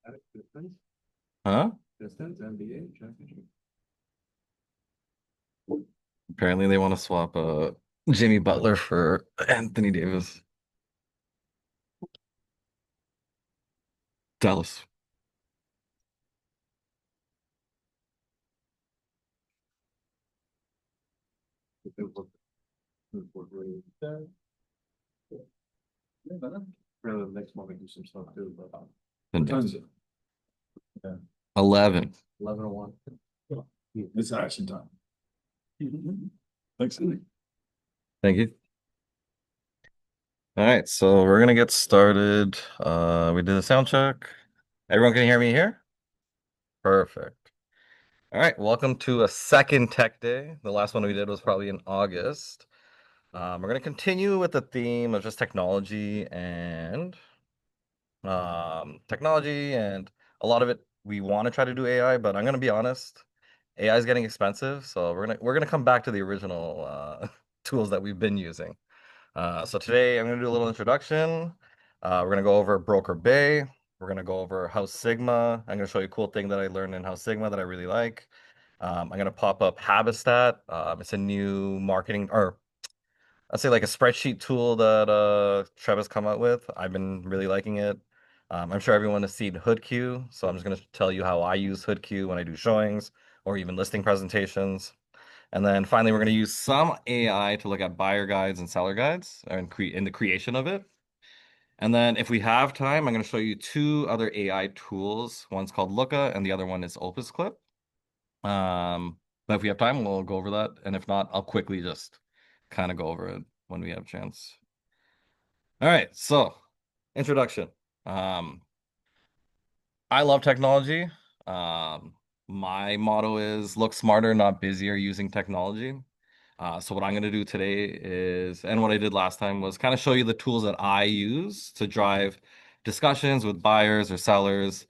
Distance, Huh? distance, NBA championship. Apparently they want to swap Jimmy Butler for Anthony Davis. Dallas. If it was- if it was really sad, yeah, but really, the next one we do some stuff too. But what time is it? Yeah, 11. 11:01. It's action time. Thanks. Thank you. All right, so we're gonna get started. We did a sound check. Everyone can hear me here? Perfect. All right, welcome to a second tech day. The last one we did was probably in August. We're gonna continue with the theme of just technology and a lot of it we want to try to do AI, but I'm gonna be honest, AI is getting expensive, so we're gonna come back to the original tools that we've been using. So today I'm gonna do a little introduction. We're gonna go over Broker Bay. We're gonna go over House Sigma. I'm gonna show you a cool thing that I learned in House Sigma that I really like. I'm gonna pop up Habistat. It's a new marketing or I'd say like a spreadsheet tool that Trev has come out with. I've been really liking it. I'm sure everyone has seen HoodQ, so I'm just going to tell you how I use HoodQ when I do showings or even listing presentations. And then finally, we're going to use some AI to look at buyer guides and seller guides and create in the creation of it. And then if we have time, I'm going to show you two other AI tools. One's called Looka and the other one is Opus Clip. But if we have time, we'll go over that. And if not, I'll quickly just kind of go over it when we have a chance. All right, so introduction. Um, I love technology. Um, my motto is look smarter, not busier using technology. So what I'm going to do today is, and what I did last time was kind of show you the tools that I use to drive discussions with buyers or sellers.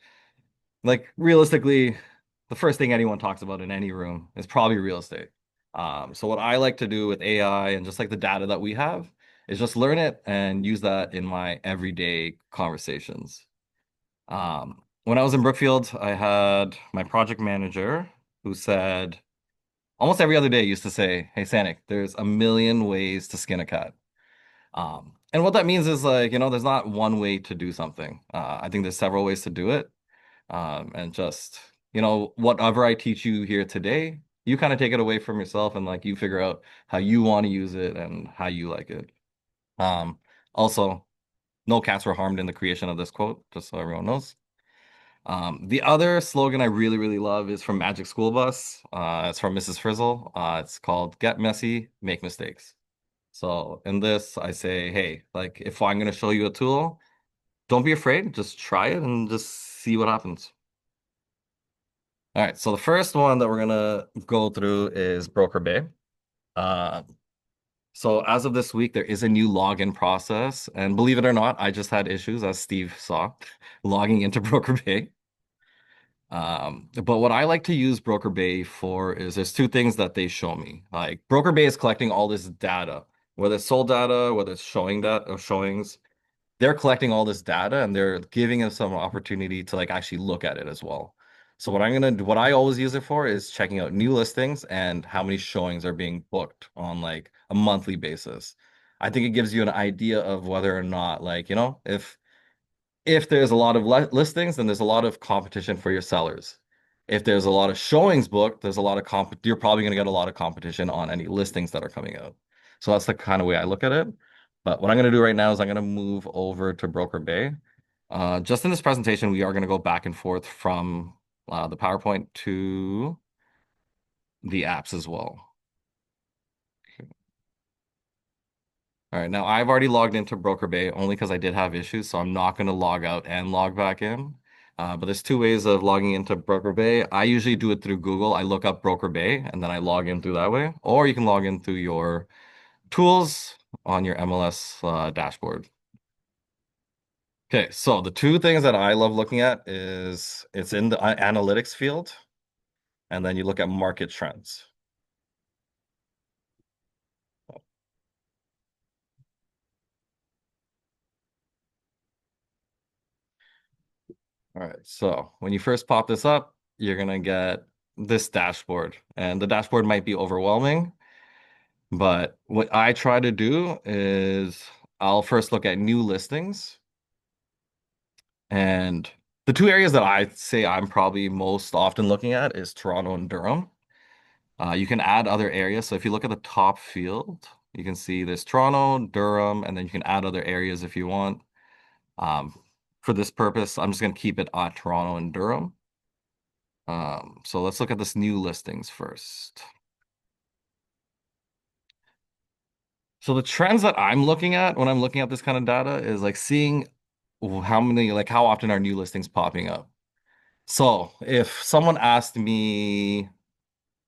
Like realistically, the first thing anyone talks about in any room is probably real estate. So what I like to do with AI and just like the data that we have is just learn it and use that in my everyday conversations. When I was in Brookfield, I had my project manager who said almost every other day used to say, "Hey, Sanic, there's a million ways to skin a cat." And what that means is like, there's not one way to do something. I think there's several ways to do it. And just, whatever I teach you here today, you kind of take it away from yourself and like you figure out how you want to use it and how you like it. Um, Also, no cats were harmed in the creation of this quote, just so everyone knows. The other slogan I really, really love is from Magic School Bus. It's from Mrs. Frizzle. It's called Get Messy, Make Mistakes. So in this, I say, hey, like if I'm going to show you a tool, don't be afraid, just try it and just see what happens. All right, so the first one that we're gonna go through is Broker Bay. Uh, so as of this week, there is a new login process, and believe it or not, I just had issues, as Steve saw, logging into Broker Bay. But what I like to use Broker Bay for is there's two things that they show me. Like Broker Bay is collecting all this data, whether it's sold data, whether it's showing that or showings. They're collecting all this data and they're giving us some opportunity to like actually look at it as well. So what I always use it for is checking out new listings and how many showings are being booked on like a monthly basis. I think it gives you an idea of whether or not like, if there's a lot of listings, then there's a lot of competition for your sellers. If there's a lot of showings booked, there's a lot of you're probably going to get a lot of competition on any listings that are coming out. So that's the kind of way I look at it. But what I'm going to do right now is I'm going to move over to Broker Bay. Just in this presentation, we are going to go back and forth from the PowerPoint to the apps as well. All right, now I've already logged into Broker Bay only because I did have issues, so I'm not going to log out and log back in. But there's two ways of logging into Broker Bay. I usually do it through Google. I look up Broker Bay and then I log in through that way, or you can log in through your tools on your MLS dashboard. Okay, so the two things that I love looking at is it's in the analytics field, and then you look at market trends. All right, so when you first pop this up, you're gonna get this dashboard, and the dashboard might be overwhelming, but what I try to do is I'll first look at new listings, and the two areas that I say I'm probably most often looking at is Toronto and Durham. You can add other areas. So if you look at the top field, you can see there's Toronto, Durham, and then you can add other areas if you want. Um, for this purpose, I'm just going to keep it on Toronto and Durham. So let's look at this new listings first. So the trends that I'm looking at when I'm looking at this kind of data is like seeing how often are new listings popping up. So if someone asked me,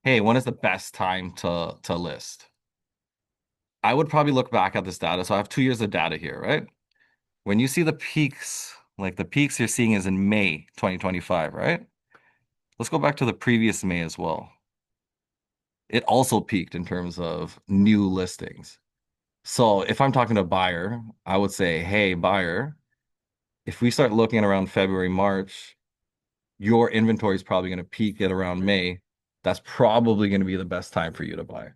hey, when is the best time to list? I would probably look back at this data. So I have 2 years of data here, right? When you see the peaks, like the peaks you're seeing is in May 2025, right? Let's go back to the previous May as well. It also peaked in terms of new listings. So if I'm talking to a buyer, I would say, hey, buyer, if we start looking at around February, March, your inventory is probably going to peak at around May. That's probably going to be the best time for you to buy.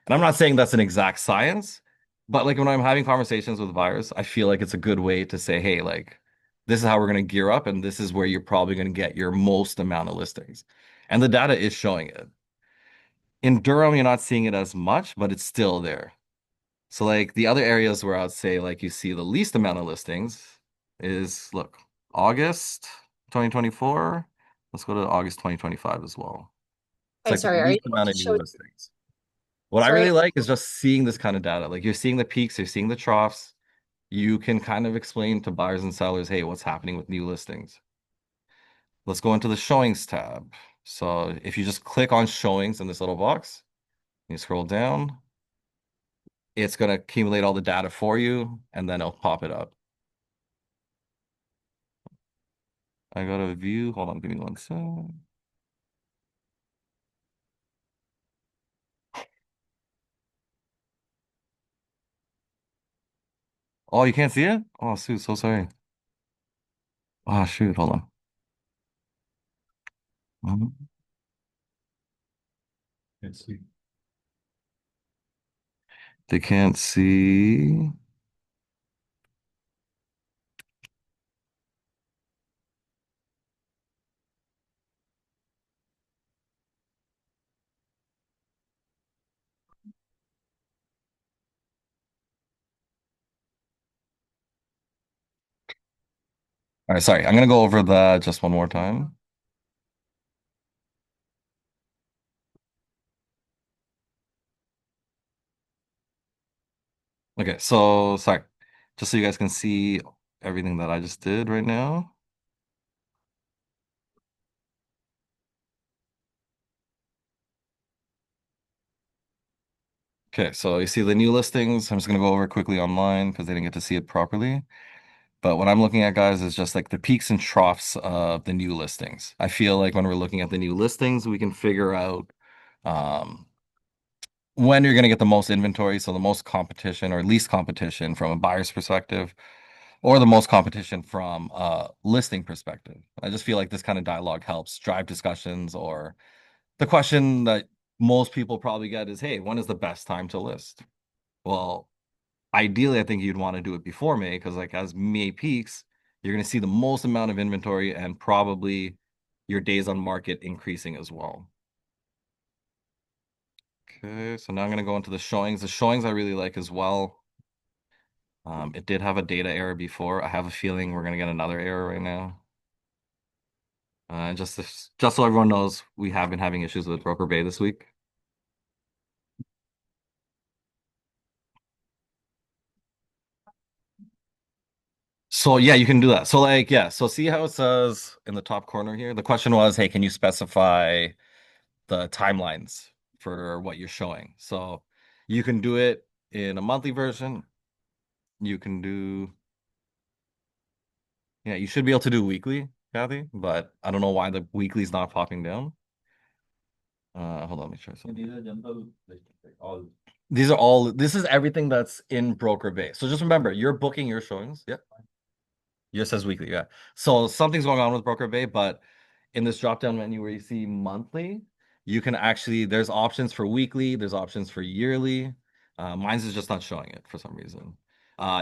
And I'm not saying that's an exact science, but like when I'm having conversations with buyers, I feel like it's a good way to say, hey, like this is how we're going to gear up, and this is where you're probably going to get your most amount of listings. And the data is showing it. In Durham, you're not seeing it as much, but it's still there. So like the other areas where I'd say like you see the least amount of listings is look, August 2024. Let's go to August 2025 as well. It's Okay, like the sorry, are you least able amount to of new show, listings. What I sorry, really like is just seeing this kind of data. Like you're seeing the peaks, you're seeing the troughs. You can kind of explain to buyers and sellers, hey, what's happening with new listings? Let's go into the showings tab. So if you just click on showings in this little box, you scroll down, it's going to accumulate all the data for you, and then it'll pop it up. I got a view. Hold on, give me 1 second. Oh, you can't see it? Oh, shoot, so sorry. Oh, shoot, hold on. Let's see. They can't see. All right, sorry. I'm gonna go over that just one more time. Okay, so sorry. Just so you guys can see everything that I just did right now. Okay, so you see the new listings. I'm just gonna go over it quickly online because they didn't get to see it properly. But what I'm looking at, guys, is just like the peaks and troughs of the new listings. I feel like when we're looking at the new listings, we can figure out um, when you're going to get the most inventory, so the most competition or least competition from a buyer's perspective, or the most competition from a listing perspective. I just feel like this kind of dialogue helps drive discussions, or the question that most people probably get is, hey, when is the best time to list? Well, ideally, I think you'd want to do it before May because, like, as May peaks, you're going to see the most amount of inventory and probably your days on market increasing as well. Okay, so now I'm going to go into the showings. The showings I really like as well. It did have a data error before. I have a feeling we're going to get another error right now. Just so everyone knows, we have been having issues with Broker Bay this week. So yeah, you can do that. So like, yeah, so see how it says in the top corner here? The question was, hey, can you specify the timelines for what you're showing? So you can do it in a monthly version. You can do, yeah, you should be able to do weekly, Kathy, but I don't know why the weekly is not popping down. Hold on, let me try something. These are general, like all. This is everything that's in Broker Bay. So just remember, you're booking your showings. Yeah. Yours says weekly, yeah. So something's going on with Broker Bay, but in this drop-down menu where you see monthly, you can actually, there's options for weekly, there's options for yearly. Mine's is just not showing it for some reason.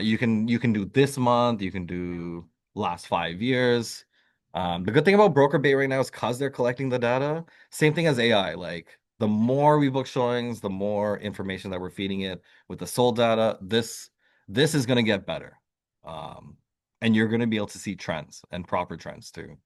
You can do this month, you can do last 5 years. The good thing about Broker Bay right now is because they're collecting the data, same thing as AI. Like the more we book showings, the more information that we're feeding it with the sold data. This is gonna get better. Um, and you're going to be able to see trends and proper trends too.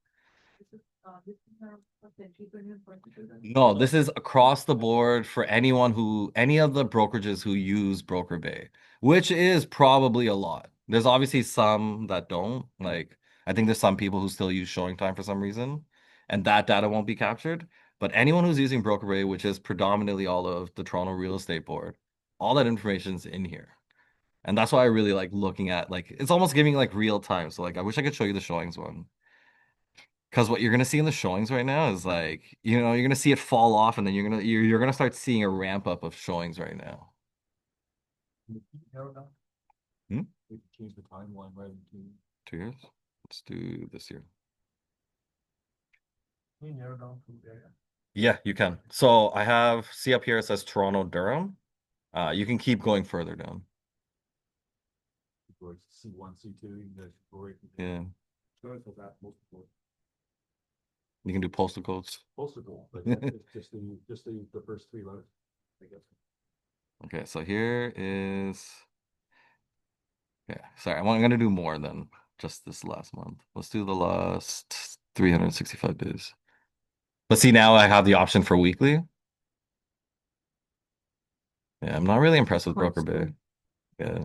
No, this is across the board for any of the brokerages who use Broker Bay, which is probably a lot. There's obviously some that don't. Like, I think there's some people who still use showing time for some reason, and that data won't be captured. But anyone who's using Broker Bay, which is predominantly all of the Toronto Real Estate Board, all that information's in here. And that's why I really like looking at like it's almost giving like real time. So like I wish I could show you the showings one. Because what you're gonna see in the showings right now is like, you're gonna see it fall off and then you're gonna start seeing a ramp up of showings right now. Narrow down. Hmm? We can change the timeline right into. 2 years? Let's do this year. Can we narrow down from there? Yeah, you can. So I have see up here it says Toronto Durham. You can keep going further down. C1, C2, you can just break. Yeah. Sorry for that, multiple. You can do postal codes. Postal code, but it's just the first 3 letters, I guess. Okay, so here is yeah, sorry, I'm gonna do more than just this last month. Let's do the last 365 days. But see, now I have the option for weekly. Yeah, I'm not really impressed with Broker Bay. Yeah.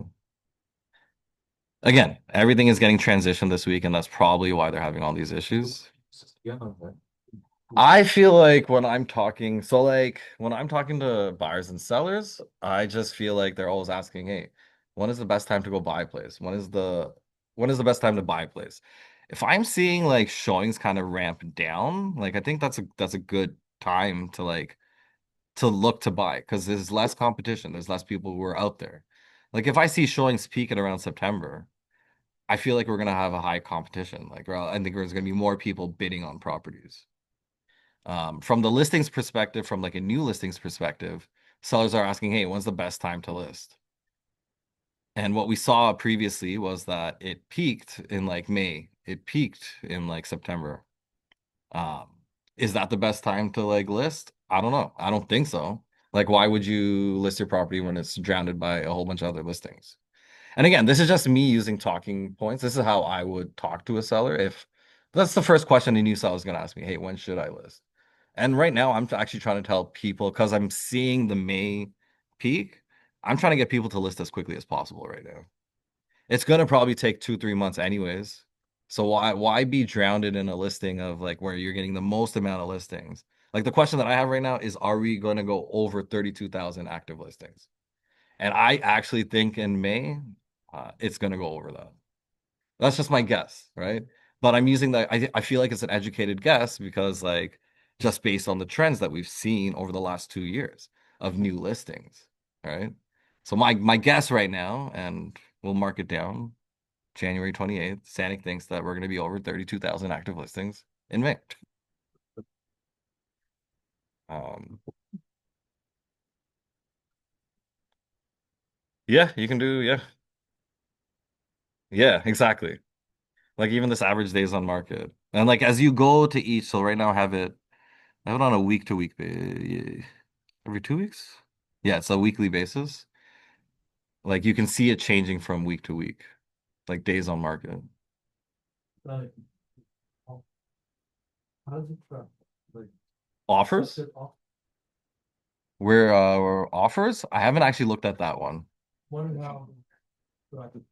Again, everything is getting transitioned this week, and that's probably why they're having all these issues. Yeah, okay. I feel like when I'm talking, so like when I'm talking to buyers and sellers, I just feel like they're always asking, "Hey, when is the best time to go buy a place? When is the best time to buy a place?" If I'm seeing like showings kind of ramp down, like I think that's a good time to like to look to buy because there's less competition, there's less people who are out there. Like if I see showings peak at around September, I feel like we're gonna have a high competition. Like I think there's gonna be more people bidding on properties. From the listings perspective, from like a new listings perspective, sellers are asking, hey, when's the best time to list? And what we saw previously was that it peaked in like May, it peaked in like September. Um, is that the best time to like list? I don't know. I don't think so. Like, why would you list your property when it's drowned by a whole bunch of other listings? And again, this is just me using talking points. This is how I would talk to a seller. If that's the first question a new seller is going to ask me, hey, when should I list? And right now, I'm actually trying to tell people because I'm seeing the May peak. I'm trying to get people to list as quickly as possible right now. It's going to probably take 2-3 months anyways. So why be drowned in a listing of like where you're getting the most amount of listings? Like the question that I have right now is, are we going to go over 32,000 active listings? And I actually think in May, it's going to go over that. That's just my guess, right? But I'm using that. I feel like it's an educated guess because, like, just based on the trends that we've seen over the last 2 years of new listings, right? So my guess right now, and we'll mark it down, January 28th, Sanic thinks that we're going to be over 32,000 active listings in May. Um, yeah, you can do, yeah. Yeah, exactly. Like even this average days on market. And like as you go to each, so right now I have it on a week to week every 2 weeks. Yeah, it's a weekly basis. Like you can see it changing from week to week, like days on market. Like, how how does it track? Like, Offers? set it off Where offers? I haven't actually looked at that one. one and how. So I could.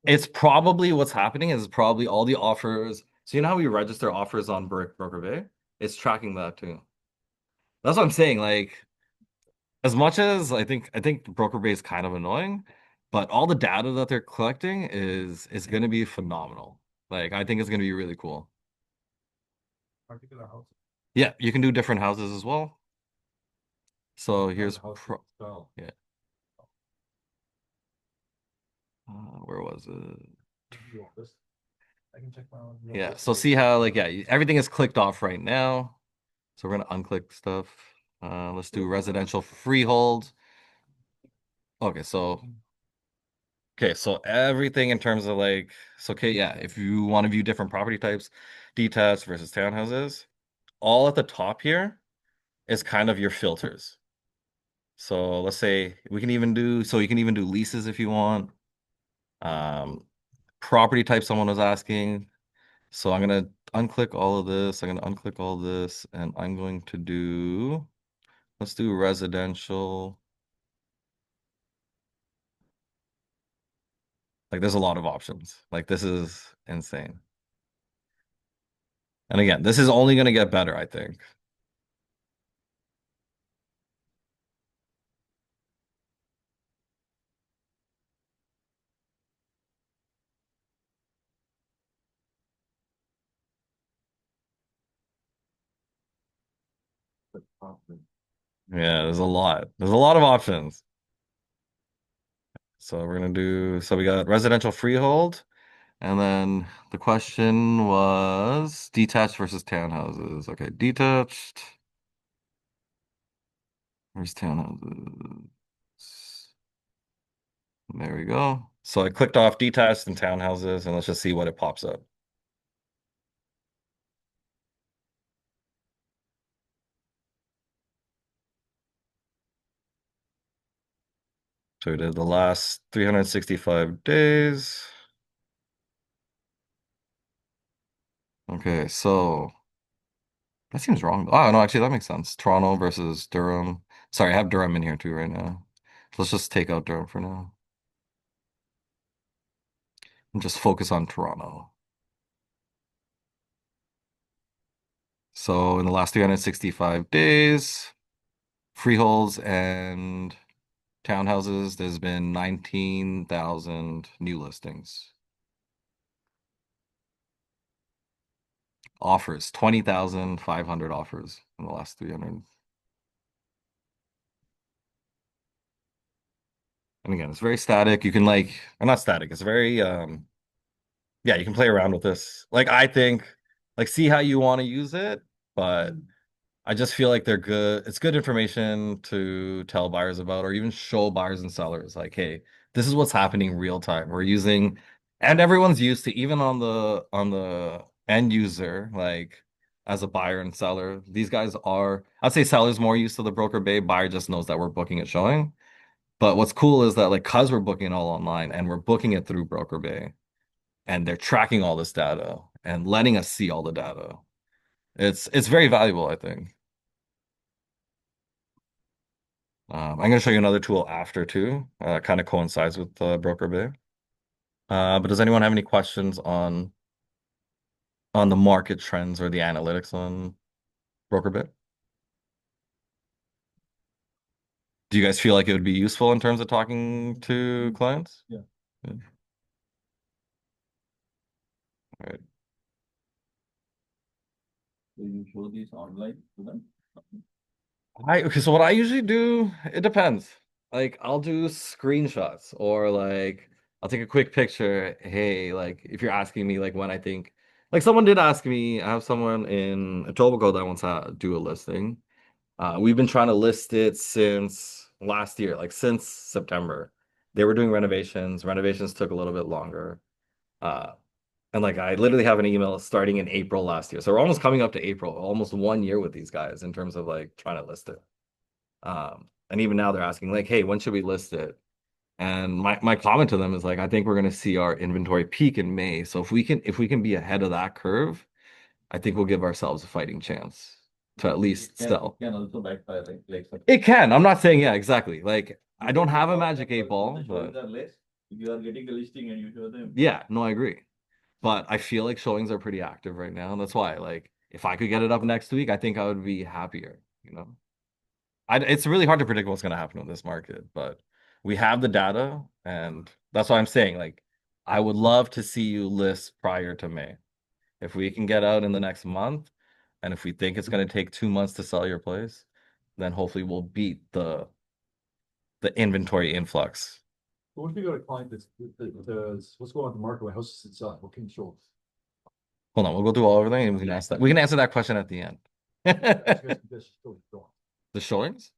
It's probably what's happening is probably all the offers. So you know how we register offers on Broker Bay? It's tracking that too. That's what I'm saying. Like as much as I think Broker Bay is kind of annoying, but all the data that they're collecting is going to be phenomenal. Like I think it's going to be really cool. Particular house. Yeah, you can do different houses as well. So Not here's the house pro style. yeah. Where was it? You want this? I can check my own. Yeah, so see how like yeah, everything is clicked off right now. So we're gonna unclick stuff. Let's do residential freehold. Okay, so everything in terms of like so okay, yeah, if you want to view different property types, detached versus townhouses, all at the top here is kind of your filters. So let's say we can even do so you can even do leases if you want. Um, property type someone was asking. So I'm gonna unclick all of this. I'm gonna unclick all this, and I'm going to do let's do residential. Like there's a lot of options. Like this is insane. And again, this is only gonna get better, I think. Yeah, there's a lot. There's a lot of options. So we're gonna do so we got residential freehold, and then the question was detached versus townhouses. Okay, detached. Where's townhouses? There we go. So I clicked off detached and townhouses, and let's just see what it pops up. So we did the last 365 days. Okay, so that seems wrong. Oh, no, actually, that makes sense. Toronto versus Durham. Sorry, I have Durham in here too right now. Let's just take out Durham for now and just focus on Toronto. So in the last 365 days, freeholds and townhouses, there's been 19,000 new listings. Offers, 20,500 offers in the last 300. And again, it's very static. You can like, or not static, it's very yeah, you can play around with this. Like I think like see how you want to use it, but I just feel like they're good. It's good information to tell buyers about or even show buyers and sellers like, hey, this is what's happening real time. We're using and everyone's used to even on the end user, like as a buyer and seller. These guys are, I'd say sellers more used to the broker bay. Buyer just knows that we're booking it showing. But what's cool is that like cause we're booking it all online and we're booking it through broker bay and they're tracking all this data and letting us see all the data. It's very valuable, I think. I'm going to show you another tool after too. Kind of coincides with Broker Bay. But does anyone have any questions on the market trends or the analytics on Broker Bay? Do you guys feel like it would be useful in terms of talking to clients? Yeah. Yeah. All right. Do you show these online to them? Okay, so what I usually do, it depends. Like I'll do screenshots or like I'll take a quick picture. Hey, like if you're asking me like when I think like someone did ask me, I have someone in Etobicoke that wants to do a listing. We've been trying to list it since last year, like since September. They were doing renovations. Renovations took a little bit longer. Uh, and like I literally have an email starting in April last year. So we're almost coming up to April, almost 1 year with these guys in terms of like trying to list it. And even now they're asking like, hey, when should we list it? And my comment to them is like, I think we're gonna see our inventory peak in May. So if we can be ahead of that curve, I think we'll give ourselves a fighting chance to at least sell. It can also backfire, like It can. I'm not saying, yeah, exactly. Like I don't have a magic 8 ball, showings but are less. If you are getting the listing and you show them. yeah, no, I agree. But I feel like showings are pretty active right now. That's why, like, if I could get it up next week, I think I would be happier, you know? It's really hard to predict what's going to happen with this market, but we have the data, and that's why I'm saying, like, I would love to see you list prior to May. If we can get out in the next month, and if we think it's going to take 2 months to sell your place, then hopefully we'll beat the inventory influx. But what if you got a client that's what's going on in the market, what house is it selling, what can you show? Hold on, we'll go through all everything and we can ask that. We can answer that question at the end. That's still going. The showings?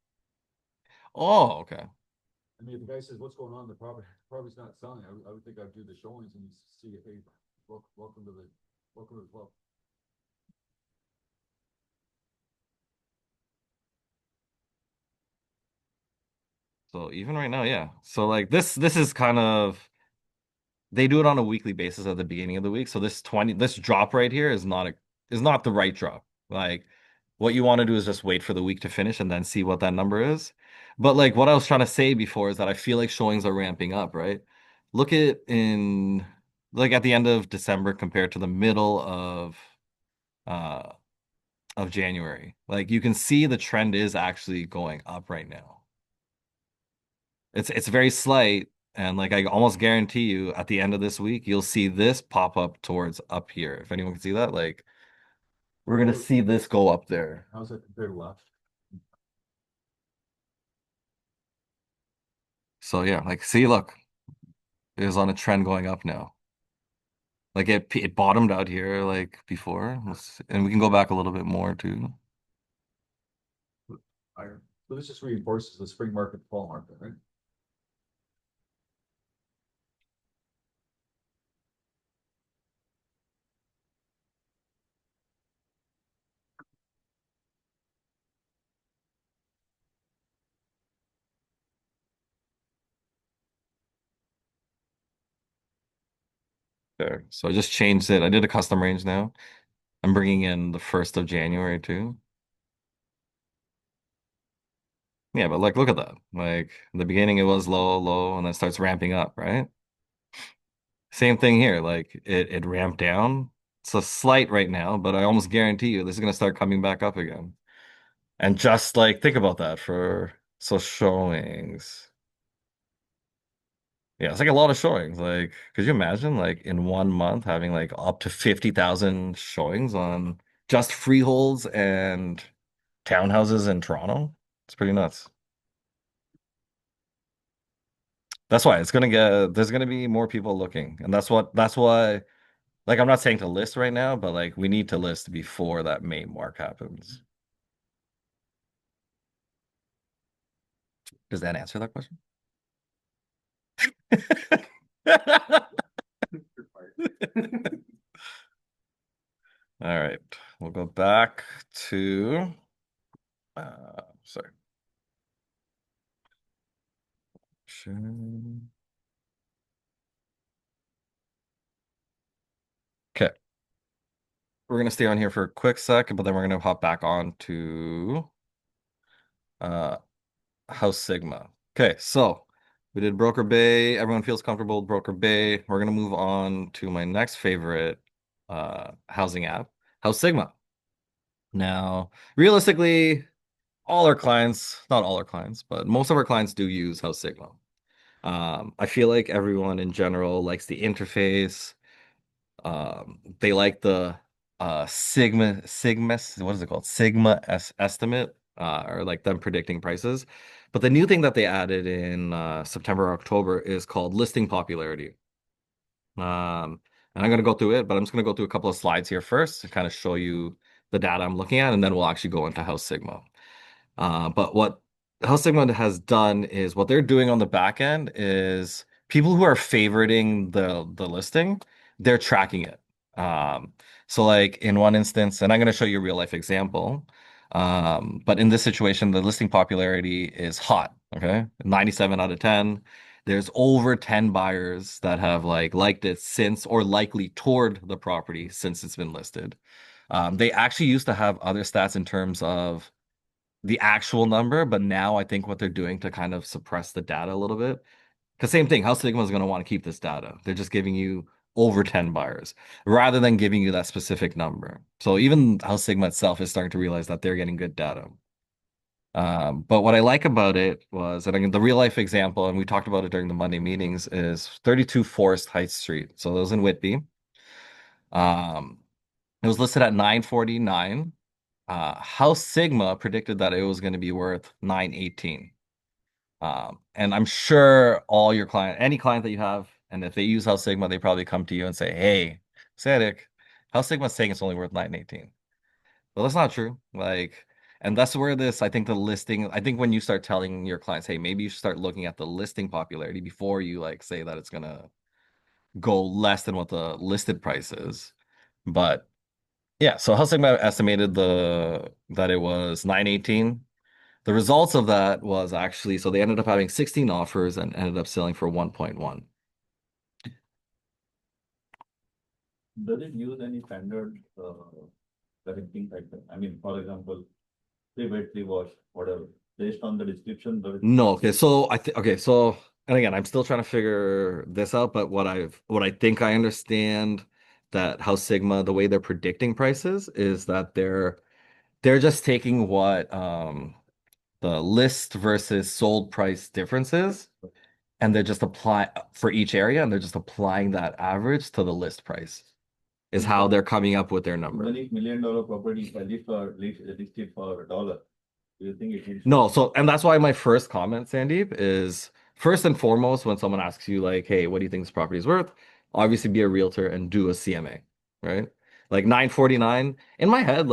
Oh, okay. I mean, if the guy says, what's going on, the property's not selling, I would think I'd do the showings and see if, hey, welcome to the club. So even right now, yeah. So like this is kind of they do it on a weekly basis at the beginning of the week. So this drop right here is not the right drop. Like what you want to do is just wait for the week to finish and then see what that number is. But like what I was trying to say before is that I feel like showings are ramping up, right? Look at in like at the end of December compared to the middle uh of January. Like you can see the trend is actually going up right now. It's very slight, and like I almost guarantee you at the end of this week you'll see this pop up towards up here. If anyone can see that, like we're gonna see this go up there. How's that compared to last? So yeah, like see, look, it is on a trend going up now. Like it bottomed out here like before, and we can go back a little bit more too. Higher. So this just reinforces the spring market, fall market, right? There. So I just changed it. I did a custom range now. I'm bringing in the 1st of January too. Yeah, but like look at that. Like in the beginning it was low, low, and then starts ramping up, right? Same thing here. Like it ramped down. It's a slight right now, but I almost guarantee you this is gonna start coming back up again. And just like think about that for so showings. Yeah, it's like a lot of showings. Like, could you imagine like in 1 month having like up to 50,000 showings on just freeholds and townhouses in Toronto? It's pretty nuts. That's why there's gonna be more people looking. And that's why like I'm not saying to list right now, but like we need to list before that May mark happens. Does that answer that question? All right, we'll go back to sorry. Okay, we're gonna stay on here for a quick sec, but then we're gonna hop back on to uh House Sigma. Okay, so we did Broker Bay. Everyone feels comfortable with Broker Bay. We're gonna move on to my next favorite housing app, House Sigma. Now, realistically, all our clients, not all our clients, but most of our clients do use House Sigma. I feel like everyone in general likes the interface. They like the Sigma, what is it called? Sigma S estimate, or like them predicting prices. But the new thing that they added in September, October is called listing popularity. And I'm going to go through it, but I'm just going to go through a couple of slides here first to kind of show you the data I'm looking at, and then we'll actually go into House Sigma. But what House Sigma has done is what they're doing on the back end is people who are favoriting the listing, they're tracking it. Um, so like in one instance, and I'm going to show you a real life example. But in this situation, the listing popularity is hot. Okay, 97 out of 10. There's over 10 buyers that have like liked it since or likely toured the property since it's been listed. They actually used to have other stats in terms of the actual number, but now I think what they're doing to kind of suppress the data a little bit. Because same thing, House Sigma is going to want to keep this data. They're just giving you over 10 buyers rather than giving you that specific number. So even House Sigma itself is starting to realize that they're getting good data. But what I like about it was, and again, the real life example, and we talked about it during the Monday meetings, is 32 Forest Heights Street. So those in Whitby. Um, it was listed at 949. House Sigma predicted that it was going to be worth 918. And I'm sure any client that you have, and if they use House Sigma, they probably come to you and say, "Hey, Sadik, House Sigma's saying it's only worth 918. But that's not true. Like, and that's where this, I think the listing, I think when you start telling your clients, hey, maybe you should start looking at the listing popularity before you like say that it's gonna go less than what the listed price is. But yeah, so House Sigma estimated the that it was 918. The results of that was actually, so they ended up having 16 offers and ended up selling for 1.1. Does it use any standard correcting factor? I mean, for example, pre-wet, pre-wash, whatever, based on the description, does it? No, okay, so I think okay, so and again, I'm still trying to figure this out, but what I think I understand that how Sigma, the way they're predicting prices is that they're just taking what the list versus sold price differences, and they're just apply for each area, and they're just applying that average to the list price is how they're coming up with their number. Many $1 million properties are listed for $1. Do you think it is? No, so and that's why my first comment, Sandeep, is first and foremost when someone asks you like, "Hey, what do you think this property is worth?" Obviously, be a realtor and do a CMA, right? Like 949. In my head,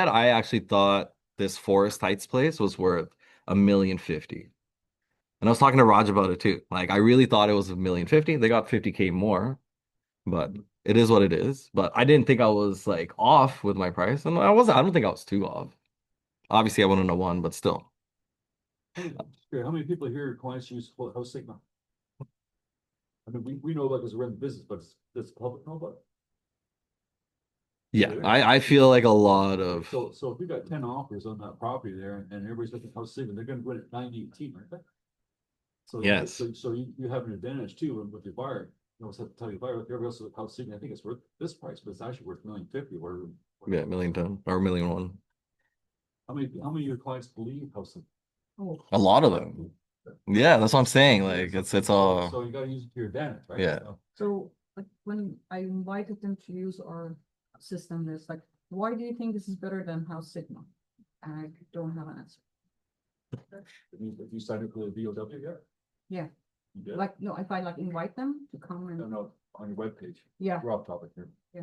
I actually thought this Forest Heights place was worth 1,050,000. And I was talking to Raj about it too. Like, I really thought it was 1,050,000. They got 50K more, but it is what it is. But I didn't think I was like off with my price, and I wasn't. I don't think I was too off. Obviously, I wouldn't have won, but still. How many people here, clients use House Sigma? I mean, we know about this, we're in the business, but does the public know about it? Yeah, I feel like a lot of So if we got 10 offers on that property there and everybody's looking at House Sigma, they're gonna win at 918, aren't they? So, Yes. so you have an advantage too with your buyer. You always have to tell your buyer, everybody else, House Sigma, I think it's worth this price, but it's actually worth 1,050,000, where. yeah, 1,010,000 or 1,001,000. How many of your clients believe House Sigma? Oh. A lot of them. Yeah, that's what I'm saying. Like it's all So you gotta use it to your advantage, right? Yeah. So like when I invited them to use our system, it's like, why do you think this is better than House Sigma? And I don't have an answer. If you sign up for the VOW, yeah? Yeah. You did? Like, no, if I like invite them to come No, and, no, on your webpage. yeah, We're off topic here. Yeah.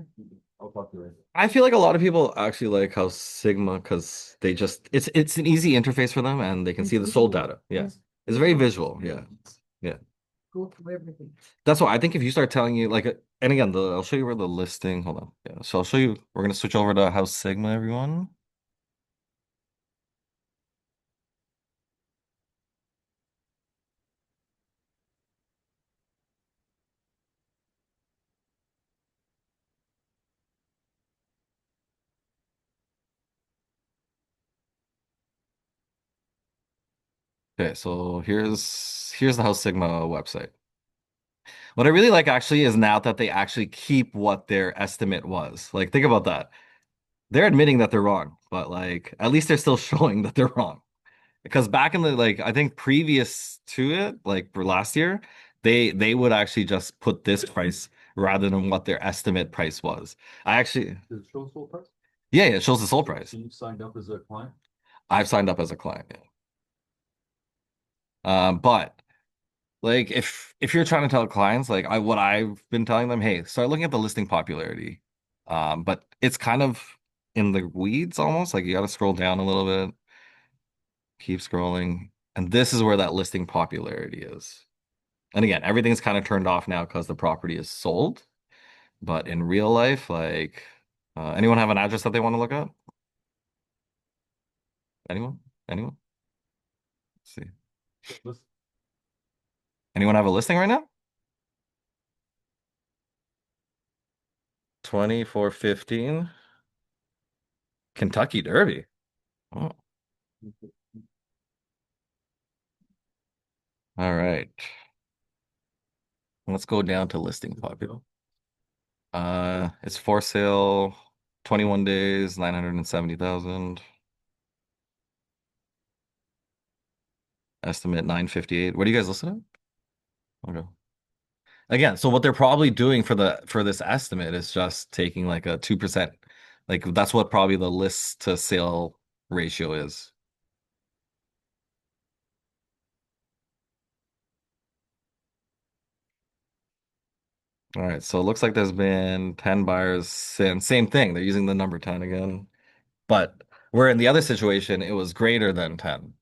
I'll talk to you later. I feel like a lot of people actually like how Sigma because they just it's an easy interface for them and they can see the sold data. Yeah. It's very visual. Yeah. Yeah. go through everything. That's why I think if you start telling you like and again, I'll show you where the listing. Hold on. Yeah. So I'll show you. We're gonna switch over to House Sigma, everyone. Okay, so here's the House Sigma website. What I really like actually is now that they actually keep what their estimate was. Like, think about that. They're admitting that they're wrong, but like at least they're still showing that they're wrong. Because back in the like I think previous to it, like for last year, they would actually just put this price rather than what their estimate price was. I actually Does it show the sold price? yeah, it shows the sold price. So you've signed up as a client? I've signed up as a client, yeah. But like if you're trying to tell clients like what I've been telling them, hey, start looking at the listing popularity. But it's kind of in the weeds almost. Like you got to scroll down a little bit, keep scrolling, and this is where that listing popularity is. And again, everything's kind of turned off now because the property is sold. But in real life, like anyone have an address that they want to look at? Anyone? Anyone? Let's see. Listen, Anyone have a listing right now? 2415 Kentucky Derby. Oh. All right. Let's go down to listing popular. It's for sale 21 days, 970,000. Estimate 958. What do you guys listen at? Okay. Again, so what they're probably doing for this estimate is just taking like a 2%. Like that's what probably the list to sale ratio is. All right, so it looks like there's been 10 buyers since. Same thing. They're using the number 10 again. But where in the other situation, it was greater than 10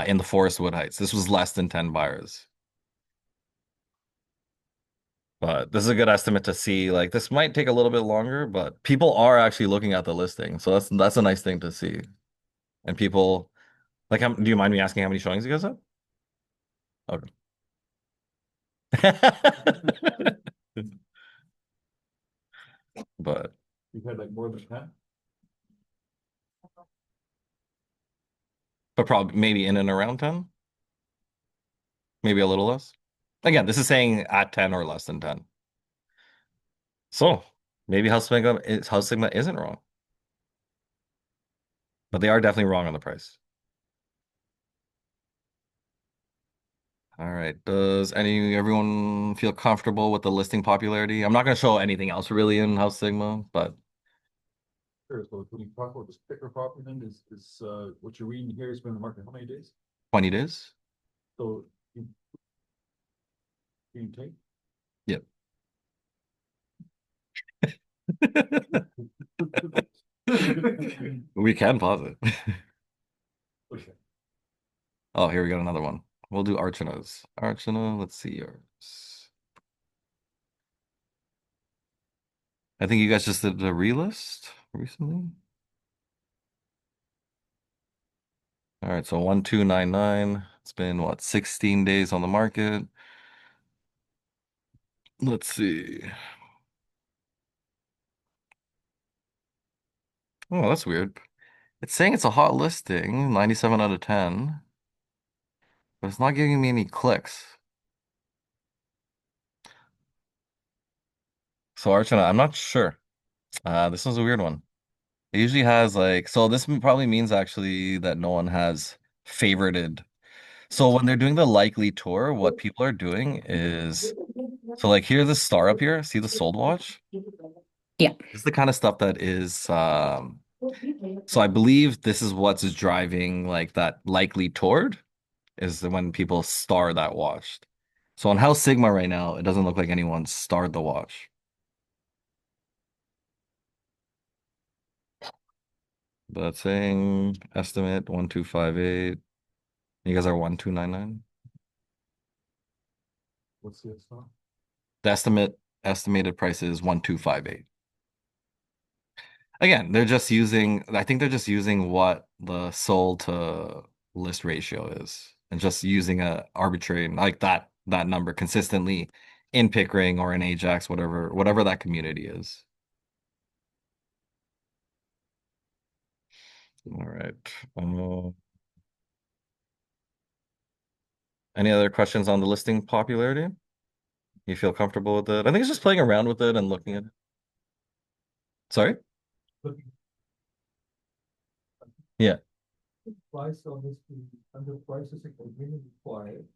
in the Forest Wood Heights. This was less than 10 buyers. But this is a good estimate to see. Like this might take a little bit longer, but people are actually looking at the listing. So that's a nice thing to see. And people like do you mind me asking how many showings you guys have? Okay. But You've had like more than 10? probably maybe in and around 10, maybe a little less. Again, this is saying at 10 or less than 10. So maybe House Sigma isn't wrong, but they are definitely wrong on the price. All right. Does everyone feel comfortable with the listing popularity? I'm not going to show anything else really in House Sigma, but Sure, so when you talk about this particular property, then is what you're reading here has been in the market how many days? 20 days? So you take. Yep. We can pause it. Okay. Oh, here we got another one. We'll do Archana's. Archana, let's see yours. I think you guys just did a relist recently. All right, so 1299. It's been what, 16 days on the market. Let's see. Oh, that's weird. It's saying it's a hot listing, 97 out of 10, but it's not giving me any clicks. So Archana, I'm not sure. This was a weird one. It usually has like, so this probably means actually that no one has favorited. So when they're doing the likely tour, what people are doing is, so like here's the star up here. See the sold watch? Yeah. This is the kind of stuff that is, so I believe this is what's driving like that likely toward is when people star that watch. So on House Sigma right now, it doesn't look like anyone starred the watch. But it's saying estimate 1258. You guys are 1299. What's the stuff? The estimated price is 1258. Again, I think they're just using what the sold to list ratio is and just using a arbitrary like that number consistently in Pickering or in Ajax, whatever that community is. All right. Any other questions on the listing popularity? You feel comfortable with it? I think it's just playing around with it and looking at it. Sorry? Yeah. Price of this, under prices agreement required.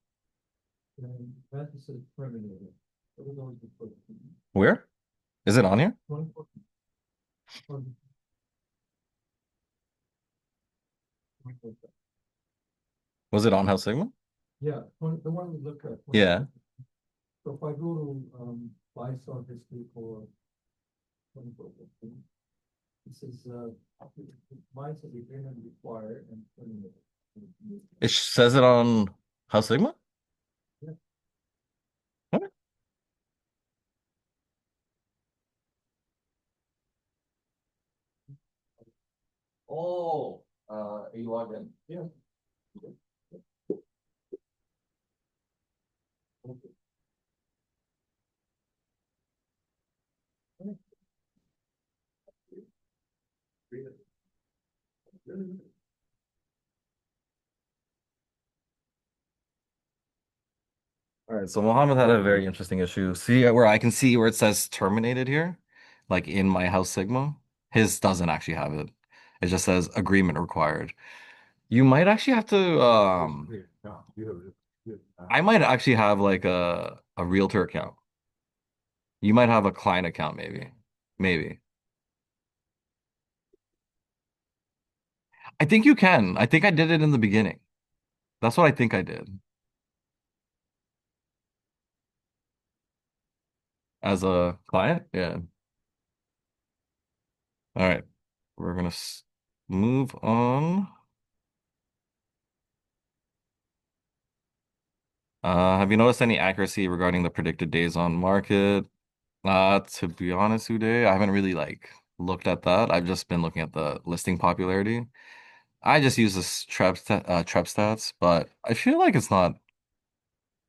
And that is terminated. Where? Is it on here? Was it on House Sigma? Yeah, the one we look at. Yeah. So if I go to, buy star history for. It says, mine says agreement required and terminated. It says it on House Sigma? Yeah. Okay. Oh, are you logged in? Yeah. All right, so Mohammed had a very interesting issue. See where I can see where it says terminated here, like in my House Sigma. His doesn't actually have it. It just says agreement required. You might actually have to I might actually have like a realtor account. You might have a client account maybe. Maybe. I think you can. I think I did it in the beginning. That's what I think I did. as a client. Yeah. All right. We're gonna move on. Have you noticed any accuracy regarding the predicted days on market? To be honest, Uday, I haven't really like looked at that. I've just been looking at the listing popularity. I just use this Trep stats, but I feel like it's not.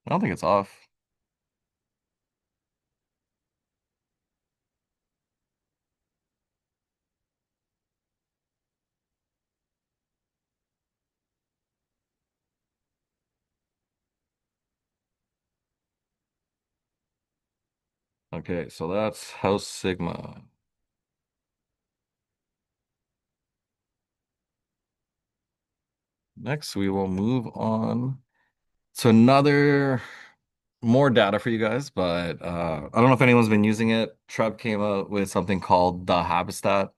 I don't think it's off. Okay, so that's House Sigma. Next, we will move on to another more data for you guys, but I don't know if anyone's been using it. Trev came out with something called the Habitat.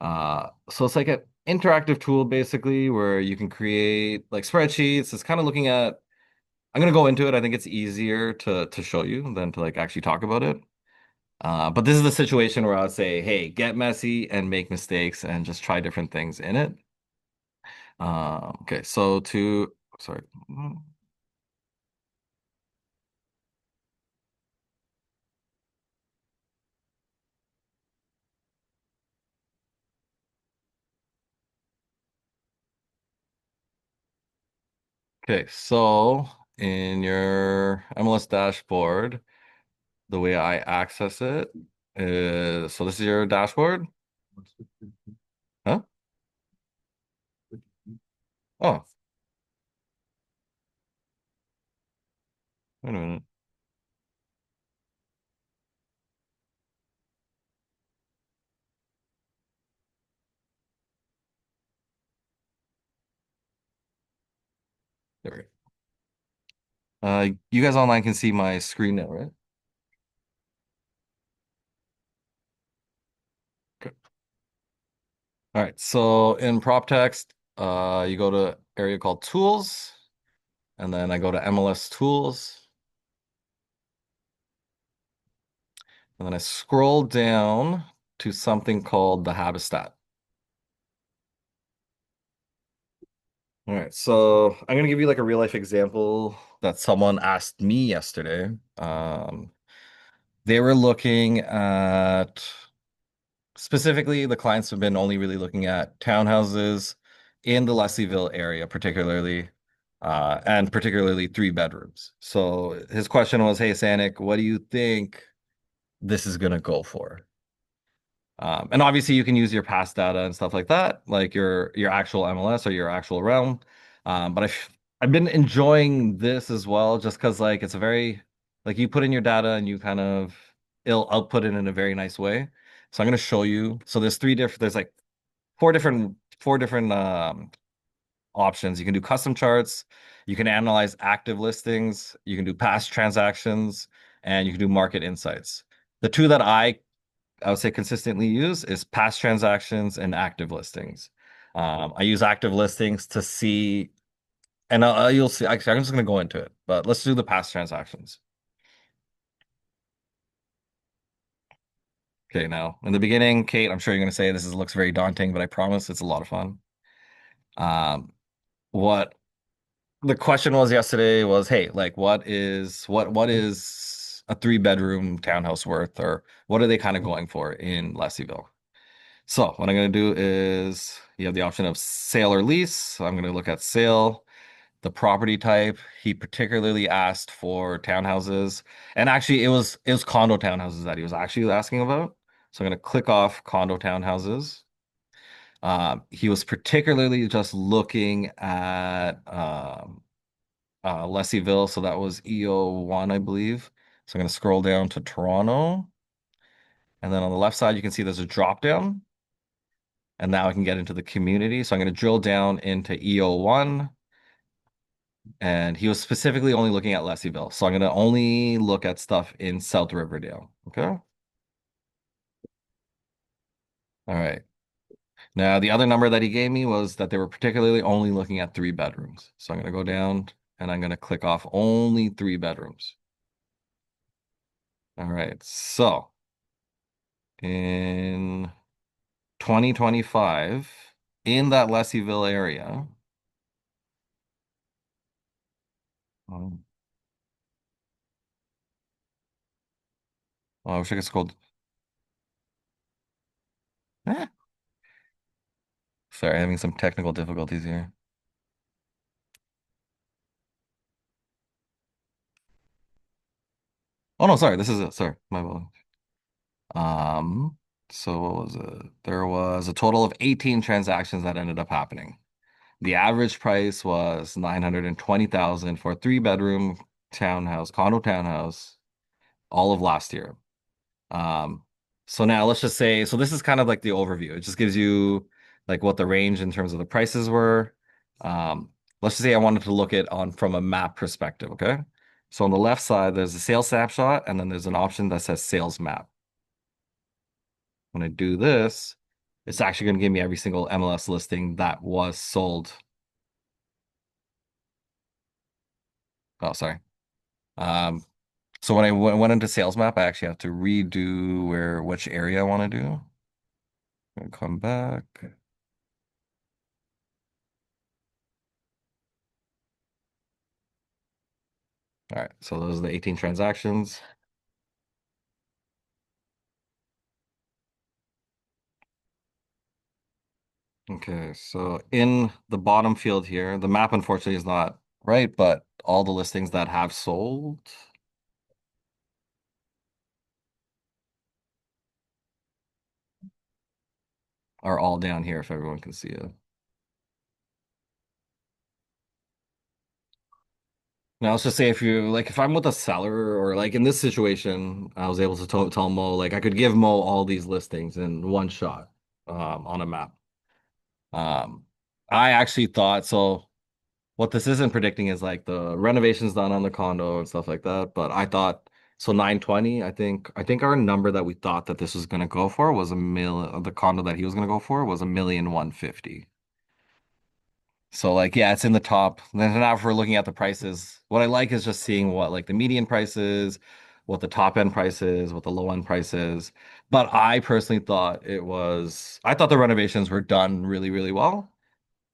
So it's like an interactive tool basically where you can create like spreadsheets. It's kind of looking at, I'm gonna go into it. I think it's easier to show you than to like actually talk about it. But this is the situation where I would say, hey, get messy and make mistakes and just try different things in it. Okay, so to sorry. Okay, so in your MLS dashboard, the way I access it is, so this is your dashboard. Huh? Oh, wait a minute. There we go. You guys online can see my screen now, right? Okay. All right. So in prop text, you go to area called tools, and then I go to MLS tools, and then I scroll down to something called the Habitat. All right, so I'm gonna give you like a real life example that someone asked me yesterday. They were looking at specifically the clients have been only really looking at townhouses in the Leslieville area, particularly, and particularly three bedrooms. So his question was, "Hey, Sanic, what do you think this is gonna go for?" And obviously you can use your past data and stuff like that, like your actual MLS or your actual realm. But I've been enjoying this as well, just because like it's a very like you put in your data and you kind of it'll output it in a very nice way. So I'm gonna show you. So there's like four different options. You can do custom charts, you can analyze active listings, you can do past transactions, and you can do market insights. The two that I would say consistently use is past transactions and active listings. I use active listings to see, and you'll see. Actually, I'm just going to go into it, but let's do the past transactions. Okay, now in the beginning, Kate, I'm sure you're going to say looks very daunting, but I promise it's a lot of fun. Um, what the question was yesterday was, hey, like, what is a three-bedroom townhouse worth, or what are they kind of going for in Leslieville? So what I'm going to do is you have the option of sale or lease. So I'm going to look at sale, the property type. He particularly asked for townhouses, and actually it was condo townhouses that he was actually asking about. So I'm going to click off condo townhouses. He was particularly just looking at Leslieville, so that was EO1, I believe. So I'm going to scroll down to Toronto, and then on the left side you can see there's a drop down. And now I can get into the community. So I'm going to drill down into EO1. And he was specifically only looking at Leslieville. So I'm going to only look at stuff in South Riverdale. Okay. All right. Now, the other number that he gave me was that they were particularly only looking at three bedrooms. So I'm going to go down and I'm going to click off only three bedrooms. All right, so in 2025, in that Leslieville area, um, oh, I wish I could scroll. Eh, sorry, having some technical difficulties here. Oh no, sorry, this is it. Sorry, my bad. Um, so what was it? There was a total of 18 transactions that ended up happening. The average price was 920,000 for a 3-bedroom townhouse, condo townhouse, all of last year. Um, so now let's just say, so this is kind of like the overview. It just gives you like what the range in terms of the prices were. Let's just say I wanted to look at on from a map perspective, okay? So on the left side, there's a sales snapshot, and then there's an option that says sales map. When I do this, it's actually going to give me every single MLS listing that was sold. Oh, sorry. Um, so when I went into sales map, I actually have to redo which area I want to do. Come back. All right, so those are the 18 transactions. Okay, so in the bottom field here, the map unfortunately is not right, but all the listings that have sold are all down here if everyone can see it. Now, let's just say if you like, if I'm with a seller or like in this situation, I was able to tell Mo, like I could give Mo all these listings in one shot on a map. Um, I actually thought so. What this isn't predicting is like the renovations done on the condo and stuff like that. But I thought so 920, I think our number that we thought that this was gonna go for was a mil the condo that he was gonna go for was 1,150,000. So like yeah, it's in the top. Then now if we're looking at the prices, what I like is just seeing what like the median prices, what the top end prices, what the low end prices. But I personally thought I thought the renovations were done really, really well.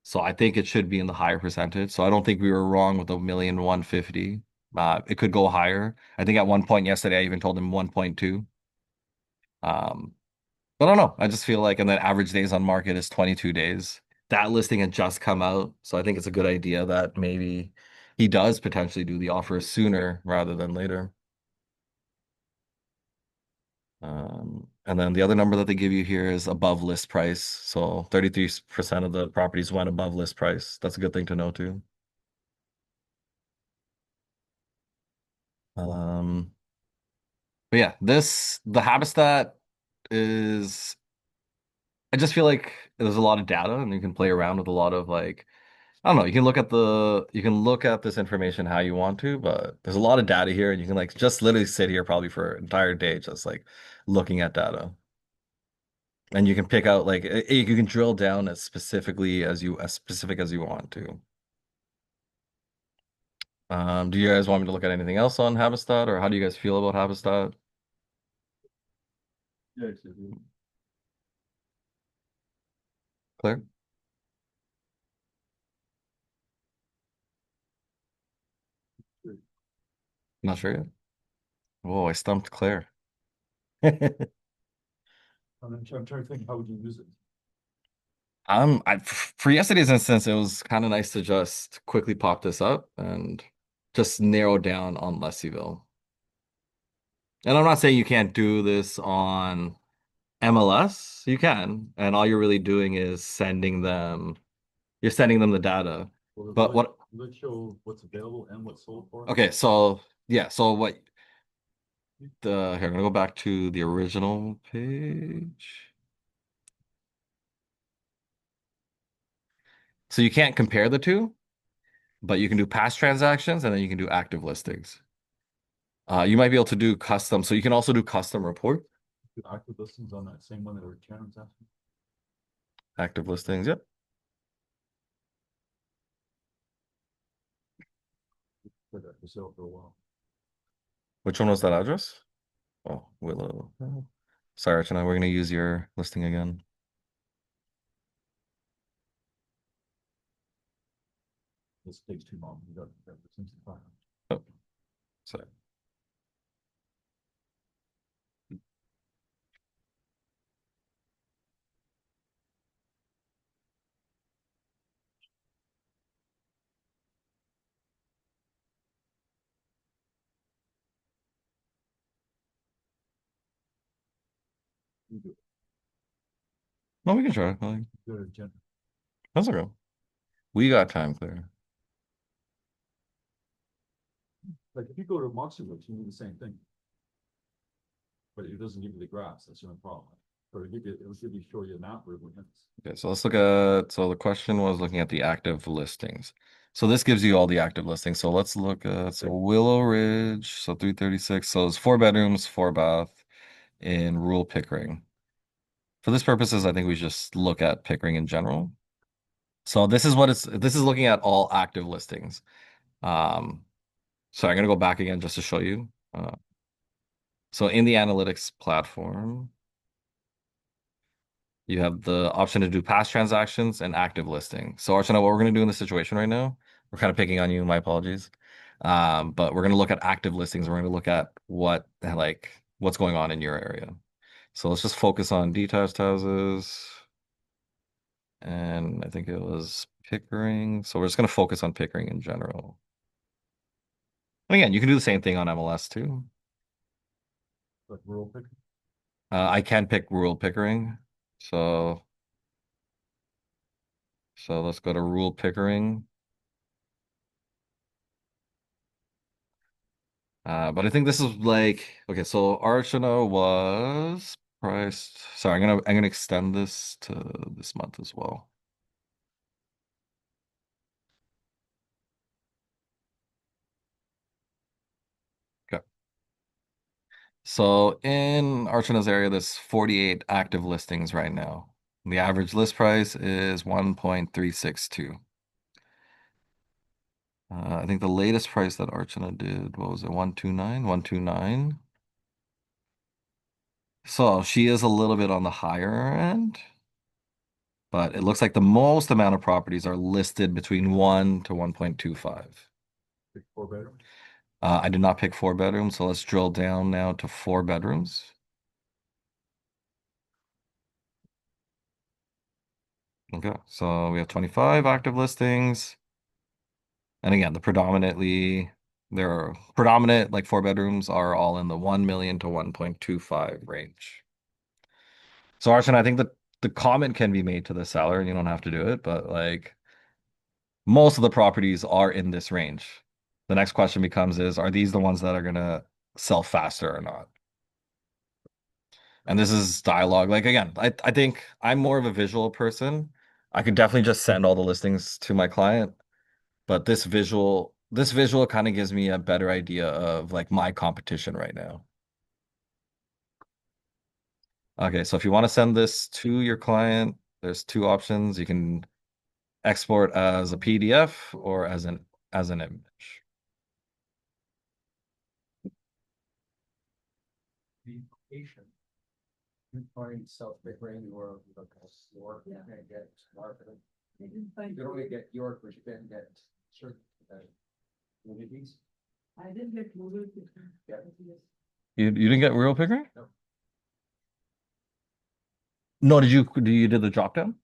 So I think it should be in the higher percentage. So I don't think we were wrong with the 1,150,000. It could go higher. I think at one point yesterday I even told him 1.2. Um, but I don't know. I just feel like, and then average days on market is 22 days. That listing had just come out, so I think it's a good idea that maybe he does potentially do the offer sooner rather than later. And then the other number that they give you here is above list price. So 33% of the properties went above list price. That's a good thing to know too. But yeah, the Habistat is, I just feel like there's a lot of data and you can play around with a lot of like, I don't know, you can look at this information how you want to, but there's a lot of data here and you can like just literally sit here probably for an entire day just like looking at data. And you can pick out like you can drill down as specific as you want to. Do you guys want me to look at anything else on Habistat or how do you guys feel about Habistat? Yeah, it's a good. Claire? Not sure yet. Whoa, I stumped Claire. I'm trying to think, how would you use it? For yesterday's instance, it was kind of nice to just quickly pop this up and just narrow down on Leslieville. And I'm not saying you can't do this on MLS. You can, and all you're really doing is you're sending them the data. But what? Will it show what's available and what's sold for? Okay, so yeah, so what? Here, I'm gonna go back to the original page. So you can't compare the two, but you can do past transactions and then you can do active listings. You might be able to do custom, so you can also do custom report. Do active listings on that same one that Karen's asking? Active listings, yep. For that for sale for a while. Which one was that address? Oh, Willow. Oh. Sorry, Archana, we're gonna use your listing again. This takes too long. We got since the file. Oh, sorry. We do. No, we can try. Like, Go to agenda. that's okay. We got time, Claire. Like if you go to Moxie Works, you do the same thing. But it doesn't give you the graphs, that's the only problem. But it'll give you, show you an app. Okay, so let's look at, so the question was looking at the active listings. So this gives you all the active listings. So let's look at, so Willow Ridge, so 336. So it's 4 bedrooms, 4 bath in rural Pickering. For this purposes, I think we just look at Pickering in general. So this is looking at all active listings. So I'm gonna go back again just to show you. So in the analytics platform, you have the option to do past transactions and active listing. So Archana, what we're going to do in this situation right now, we're kind of picking on you, my apologies. But we're going to look at active listings. We're going to look at what's going on in your area. So let's just focus on detached houses. And I think it was Pickering. So we're just going to focus on Pickering in general. And again, you can do the same thing on MLS too. Like rural pick. I can pick rural Pickering. So let's go to rural Pickering. But I think this is like, okay, so Archana was priced. Sorry, I'm gonna extend this to this month as well. Okay. So in Archana's area, there's 48 active listings right now. The average list price is 1.362. I think the latest price that Archana did, what was it, 129? 129. So she is a little bit on the higher end, but it looks like the most amount of properties are listed between 1 to 1.25. Pick 4 bedroom. I did not pick 4 bedrooms, so let's drill down now to 4 bedrooms. Okay, so we have 25 active listings. And again, there are predominant like 4 bedrooms are all in the 1 million to 1.25 range. So Arson, I think that the comment can be made to the seller, and you don't have to do it, but like most of the properties are in this range. The next question becomes are these the ones that are gonna sell faster or not? And this is dialogue. Like again, I think I'm more of a visual person. I could definitely just send all the listings to my client, but this visual kind of gives me a better idea of like my competition right now. Okay, so if you want to send this to your client, there's 2 options. You can export as a PDF or as an image. The location. You find South Pickering or York, you're gonna get marketing. You can only get York, but you can get certain communities. I didn't get moved. Yeah. You didn't get real Pickering? No. No, you did the drop down?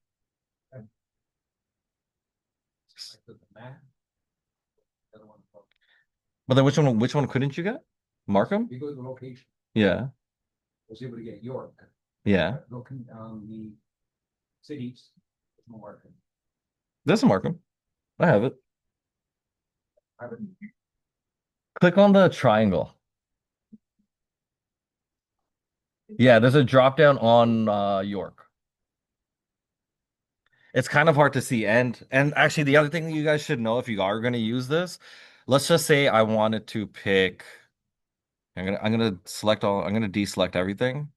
Like the map. The other one. But then which one couldn't you get? Markham? You go to the location, Yeah. was able to get York. Yeah. Looking on the cities, there's no market. This is Markham. I have it. I would. Click on the triangle. Yeah, there's a drop down on York. It's kind of hard to see. And actually the other thing you guys should know if you are going to use this, let's just say I wanted to pick I'm gonna deselect everything.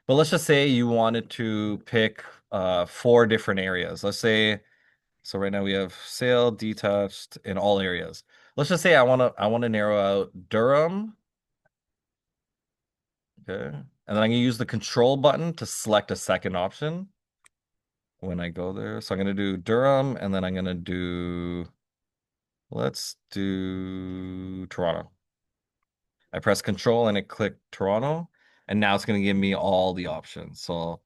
But let's just say you wanted to pick 4 different areas. Let's say so right now we have sale detached in all areas. Let's just say I want to narrow out Durham. Okay. And then I'm gonna use the control button to select a second option when I go there. So I'm gonna do Durham, and then I'm gonna do, let's do Toronto. I press control and it clicked Toronto, and now it's gonna give me all the options. So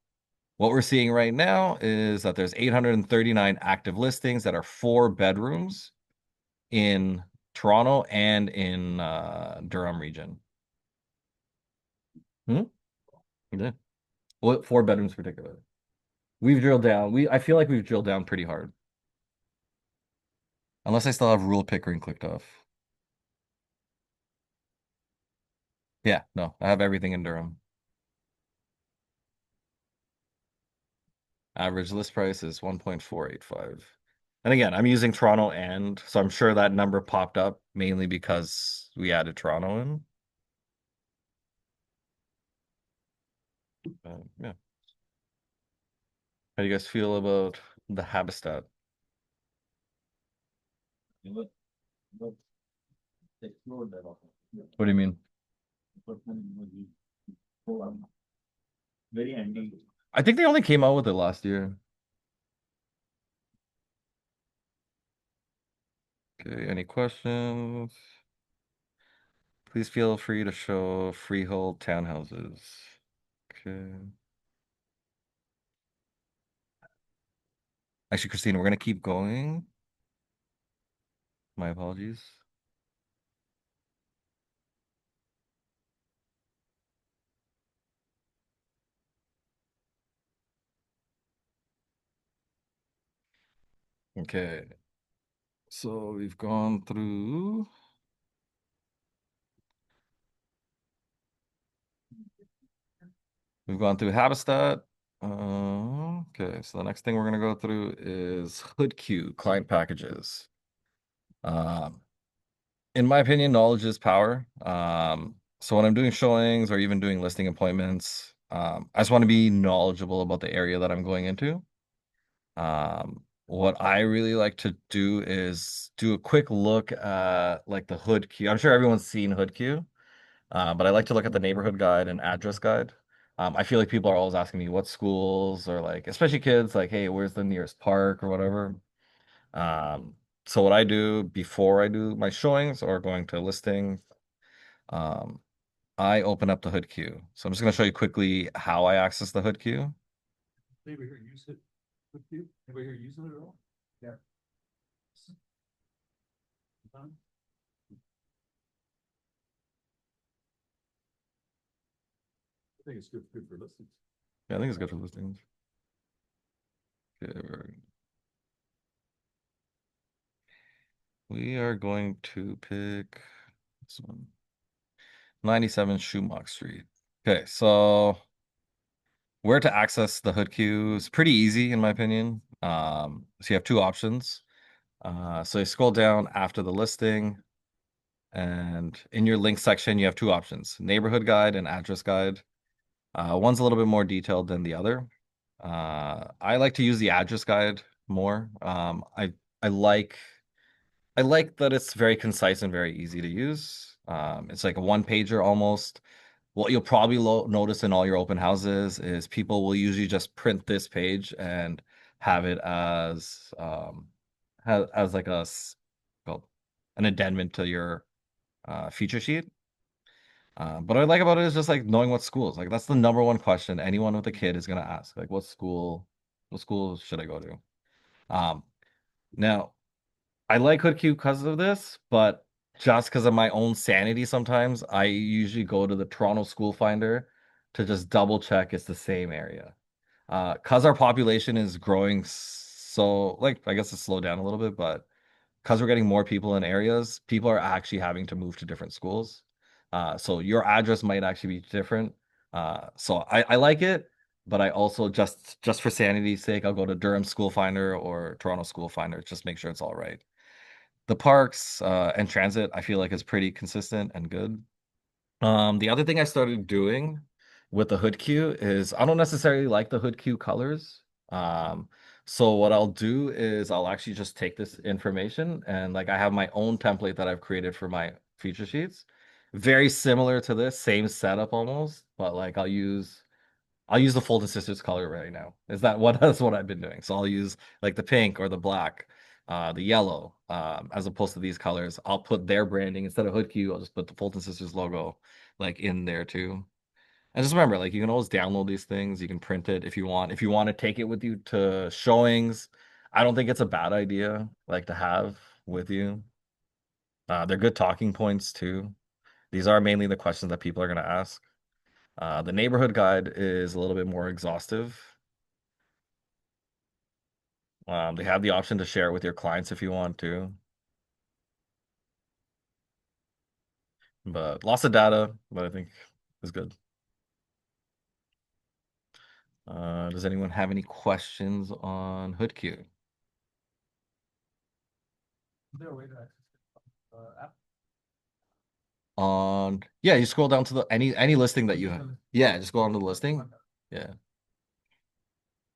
what we're seeing right now is that there's 839 active listings that are 4 bedrooms in Toronto and in Durham region. Yeah. What 4 bedrooms particularly? We've drilled down. I feel like we've drilled down pretty hard. Unless I still have rule pickering clicked off. Yeah, no, I have everything in Durham. Average list price is 1.485. And again, I'm using Toronto, and so I'm sure that number popped up mainly because we added Toronto in. Yeah. How do you guys feel about the Habistat? You know, explore that offer. What do you mean? Personally, so I'm very handy. I think they only came out with it last year. Okay, any questions? Please feel free to show freehold townhouses. Okay. Actually, Christine, we're gonna keep going. My apologies. Okay. So we've gone through. We've gone through Habistat. Okay, so the next thing we're gonna go through is HoodQ, client packages. In my opinion, knowledge is power. So when I'm doing showings or even doing listing appointments, I just want to be knowledgeable about the area that I'm going into. What I really like to do is do a quick look at like the hood queue. I'm sure everyone's seen hood queue, but I like to look at the neighborhood guide and address guide. I feel like people are always asking me what schools, or like, especially kids, like, hey, where's the nearest park or whatever. Um, so what I do before I do my showings or going to listing, um, I open up the hood queue. So I'm just going to show you quickly how I access the hood queue. Anybody here use it with you? Anybody here using it at all? Yeah. Huh? I think it's good for listings. Yeah, I think it's good for listings. Okay, we are going to pick this one. 97 Schumacher Street. Okay, so where to access the hood queue is pretty easy in my opinion. So you have 2 options. So you scroll down after the listing, and in your link section, you have 2 options: neighborhood guide and address guide. One's a little bit more detailed than the other. I like to use the address guide more. I like that it's very concise and very easy to use. It's like a one pager almost. What you'll probably notice in all your open houses is people will usually just print this page and have it as like called an addendum to your feature sheet. But what I like about it is just like knowing what schools. Like that's the number one question anyone with a kid is gonna ask. Like, what school should I go to? Now I like HoodQ because of this, but just because of my own sanity, sometimes I usually go to the Toronto School Finder to just double check it's the same area. Because our population is growing, so like I guess it's slowed down a little bit, but because we're getting more people in areas, people are actually having to move to different schools. So your address might actually be different. So I like it, but I also just for sanity's sake, I'll go to Durham School Finder or Toronto School Finder, just make sure it's all right. The parks and transit, I feel like is pretty consistent and good. The other thing I started doing with the hood queue is I don't necessarily like the hood queue colors. So what I'll do is I'll actually just take this information and like I have my own template that I've created for my feature sheets. very similar to this, same setup almost, but like I'll use the Fulton Sisters color right now. Is that what that's what I've been doing? So I'll use like the pink or the black, the yellow, as opposed to these colors. I'll put their branding instead of Hood Q. I'll just put the Fulton Sisters logo like in there too. And just remember, like you can always download these things. You can print it if you want. If you want to take it with you to showings, I don't think it's a bad idea like to have with you. They're good talking points too. These are mainly the questions that people are going to ask. The neighborhood guide is a little bit more exhaustive. They have the option to share it with your clients if you want to. But lots of data, but I think is good. Does anyone have any questions on HoodQ? There we go. App. Yeah, you scroll down to the any listing that you have. Okay. Yeah, just go on to the listing. Yeah.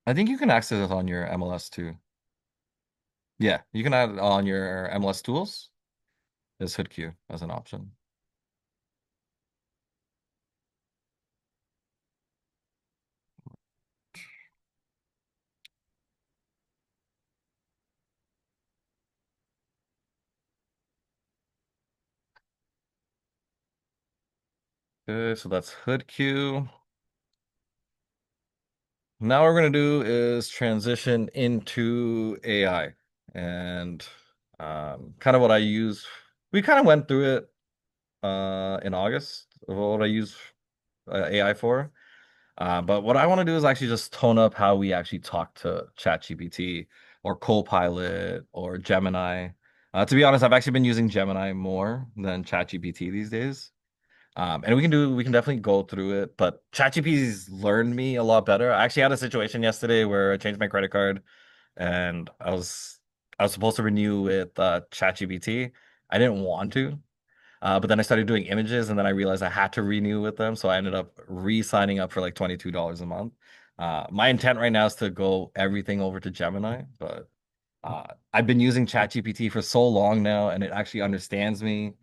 I think you can access it on your MLS too. Yeah, you can add it on your MLS tools. There's HoodQ as an option. Okay, so that's HoodQ. Now what we're going to do is transition into AI and kind of what I use. We kind of went through it in August of what I use AI for. But what I want to do is actually just tone up how we actually talk to ChatGPT or Copilot or Gemini. To be honest, I've actually been using Gemini more than ChatGPT these days. And we can definitely go through it, but ChatGPT's learned me a lot better. I actually had a situation yesterday where I changed my credit card and I was supposed to renew with ChatGPT. I didn't want to. But then I started doing images and then I realized I had to renew with them. So I ended up re-signing up for like $22 a month. My intent right now is to go everything over to Gemini, but I've been using ChatGPT for so long now and it actually understands me.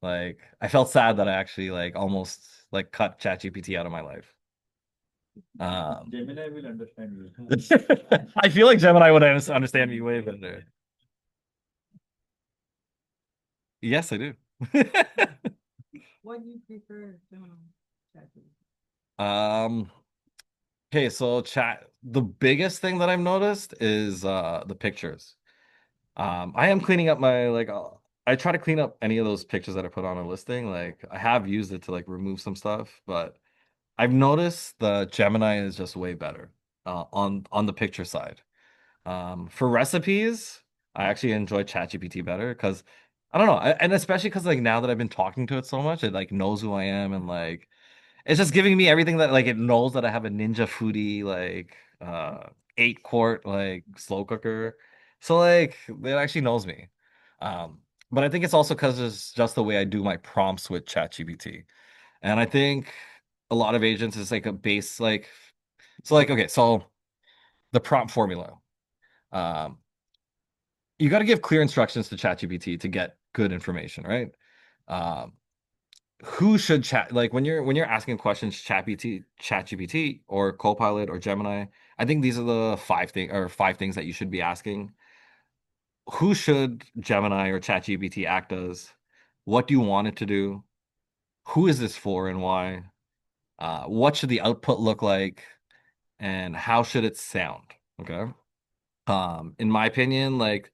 Like I felt sad that I actually like almost like cut ChatGPT out of my life. Gemini will understand you. I feel like Gemini would understand me way better. Yes, I do. Why do you prefer ChatGPT? Um, okay, so the biggest thing that I've noticed is the pictures. I am cleaning up my I try to clean up any of those pictures that I put on a listing. Like I have used it to like remove some stuff, but I've noticed the Gemini is just way better on the picture side. For recipes, I actually enjoy ChatGPT better because I don't know, and especially because like now that I've been talking to it so much, it like knows who I am and like it's just giving me everything that like it knows that I have a Ninja Foodie like 8-quart like slow cooker. So like it actually knows me. But I think it's also because it's just the way I do my prompts with ChatGPT. And I think a lot of agents is like a base like so like okay, so the prompt formula. Um you got to give clear instructions to ChatGPT to get good information, right? Um who should chat like when you're asking questions ChatGPT or Copilot or Gemini, I think these are the five things that you should be asking. Who should Gemini or ChatGPT act as? What do you want it to do? Who is this for and why? What should the output look like? And how should it sound? Okay. In my opinion, like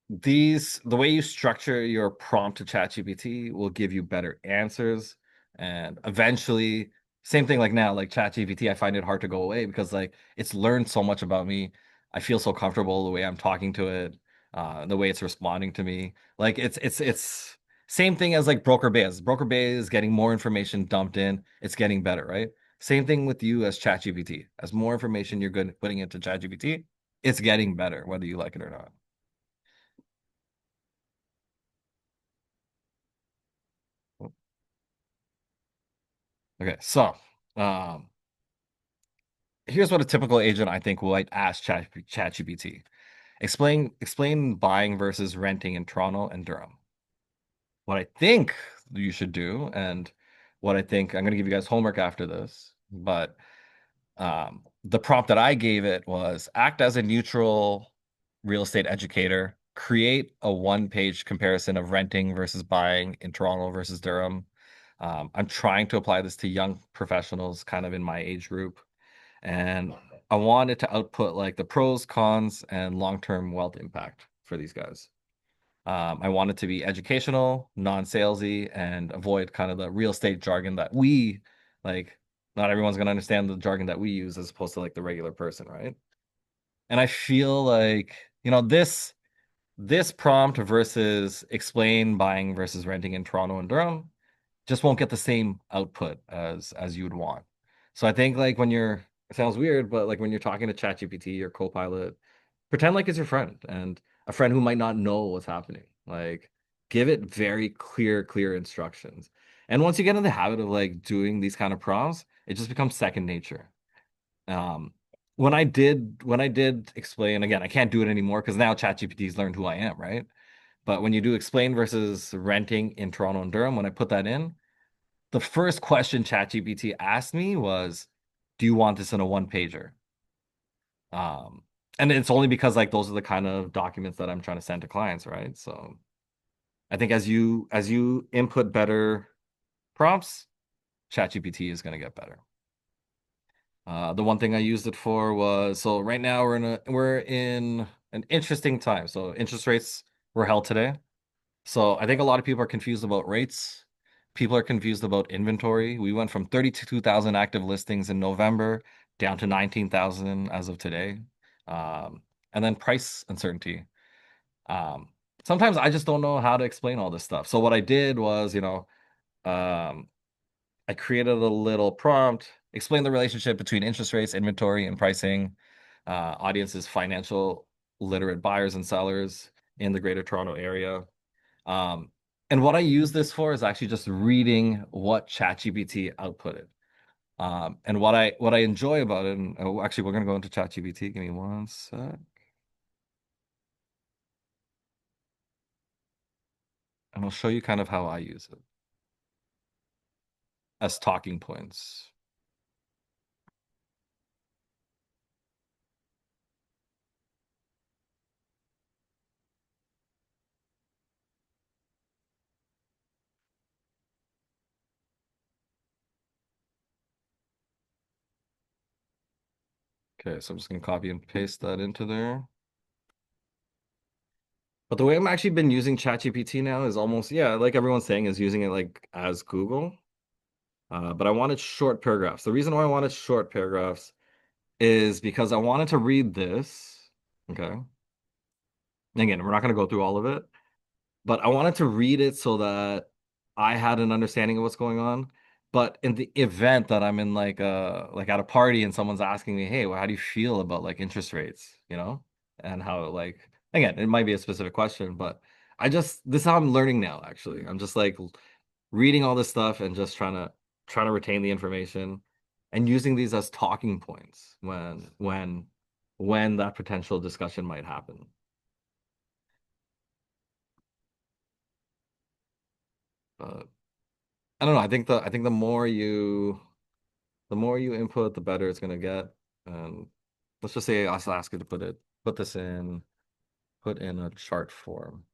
the way you structure your prompt to ChatGPT will give you better answers. And eventually, same thing like now, like ChatGPT, I find it hard to go away because like it's learned so much about me. I feel so comfortable the way I'm talking to it, the way it's responding to me. Like it's same thing as like Broker Bay. As Broker Bay is getting more information dumped in, it's getting better, right? Same thing with you as ChatGPT. As more information you're good putting into ChatGPT, it's getting better, whether you like it or not. Okay, so um, here's what a typical agent I think will ask ChatGPT. Explain buying versus renting in Toronto and Durham. What I think you should do, and what I think I'm gonna give you guys homework after this, but the prompt that I gave it was act as a neutral real estate educator, create a one-page comparison of renting versus buying in Toronto versus Durham. I'm trying to apply this to young professionals kind of in my age group. And I wanted to output like the pros, cons, and long-term wealth impact for these guys. I want it to be educational, non-salesy, and avoid kind of the real estate jargon that we like. Not everyone's gonna understand the jargon that we use as opposed to like the regular person, right? And I feel like, this prompt versus explain buying versus renting in Toronto and Durham just won't get the same output as you would want. So I think like when you're, it sounds weird, but like when you're talking to ChatGPT or Copilot, pretend like it's your friend and a friend who might not know what's happening. Like give it very clear instructions. And once you get in the habit of like doing these kind of prompts, it just becomes second nature. Um, when I did explain, again, I can't do it anymore because now ChatGPT's learned who I am, right? But when you do explain versus renting in Toronto and Durham, when I put that in, the first question ChatGPT asked me was, "Do you want this in a one pager?" Um, and it's only because like those are the kind of documents that I'm trying to send to clients, right? So I think as you input better prompts, ChatGPT is going to get better. The one thing I used it for was, so right now we're in an interesting time. So interest rates were held today. So I think a lot of people are confused about rates. People are confused about inventory. We went from 32,000 active listings in November down to 19,000 as of today. And then price uncertainty. Um, Sometimes I just don't know how to explain all this stuff. So what I did was, um, I created a little prompt, explain the relationship between interest rates, inventory, and pricing. Audiences, financial literate buyers and sellers in the Greater Toronto area. Um, and what I use this for is actually just reading what ChatGPT outputted. And what I enjoy about it, and oh, actually, we're gonna go into ChatGPT. Give me one sec. And I'll show you kind of how I use it as talking points. Okay, so I'm just gonna copy and paste that into there. But the way I'm actually been using ChatGPT now is almost, yeah, like everyone's saying, is using it like as Google. But I wanted short paragraphs. The reason why I wanted short paragraphs is because I wanted to read this. Okay. Again, we're not going to go through all of it, but I wanted to read it so that I had an understanding of what's going on. But in the event that I'm in like at a party and someone's asking me, "Hey, well, how do you feel about like interest rates?" And how like again, it might be a specific question, but this is how I'm learning now, actually. I'm just like reading all this stuff and just trying to retain the information and using these as talking points when that potential discussion might happen. But I don't know. I think the more you input, the better it's gonna get. And let's just say I also ask you to put in a chart form.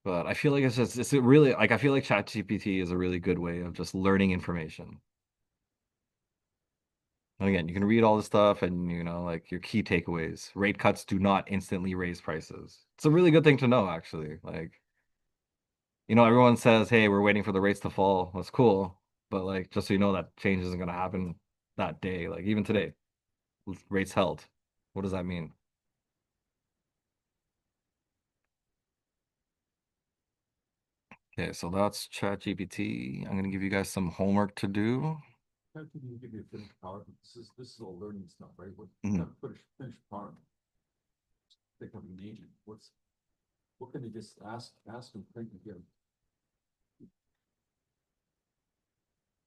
But I feel like it's a really like I feel like ChatGPT is a really good way of just learning information. And again, you can read all this stuff and like your key takeaways. Rate cuts do not instantly raise prices. It's a really good thing to know, actually. Like, everyone says, "Hey, we're waiting for the rates to fall." That's cool. But like, just so you know that change isn't gonna happen that day. Like even today, rates held. What does that mean? Okay, so that's ChatGPT. I'm gonna give you guys some homework to do. How can you give me a finished product? This is all learning stuff, right? What Mhm. kind of finished product? Think of an agent. What can they just ask them, print and give?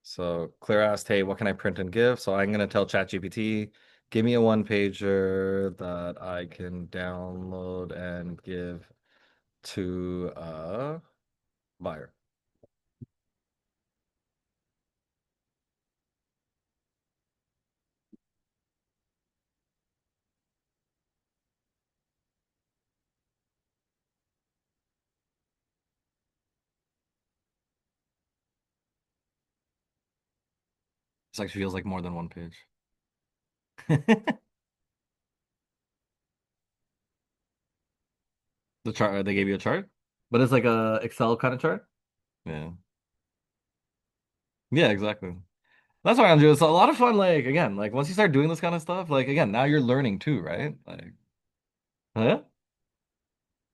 So Claire asked, hey, what can I print and give? So I'm gonna tell ChatGPT, give me a one pager that I can download and give to a buyer. This actually feels like more than one page. The chart, they gave you a chart, but it's like a Excel kind of chart. Yeah. Yeah, exactly. That's why, Andrew, it's a lot of fun. Like, again, like once you start doing this kind of stuff, like, again, now you're learning too, right? Like, huh?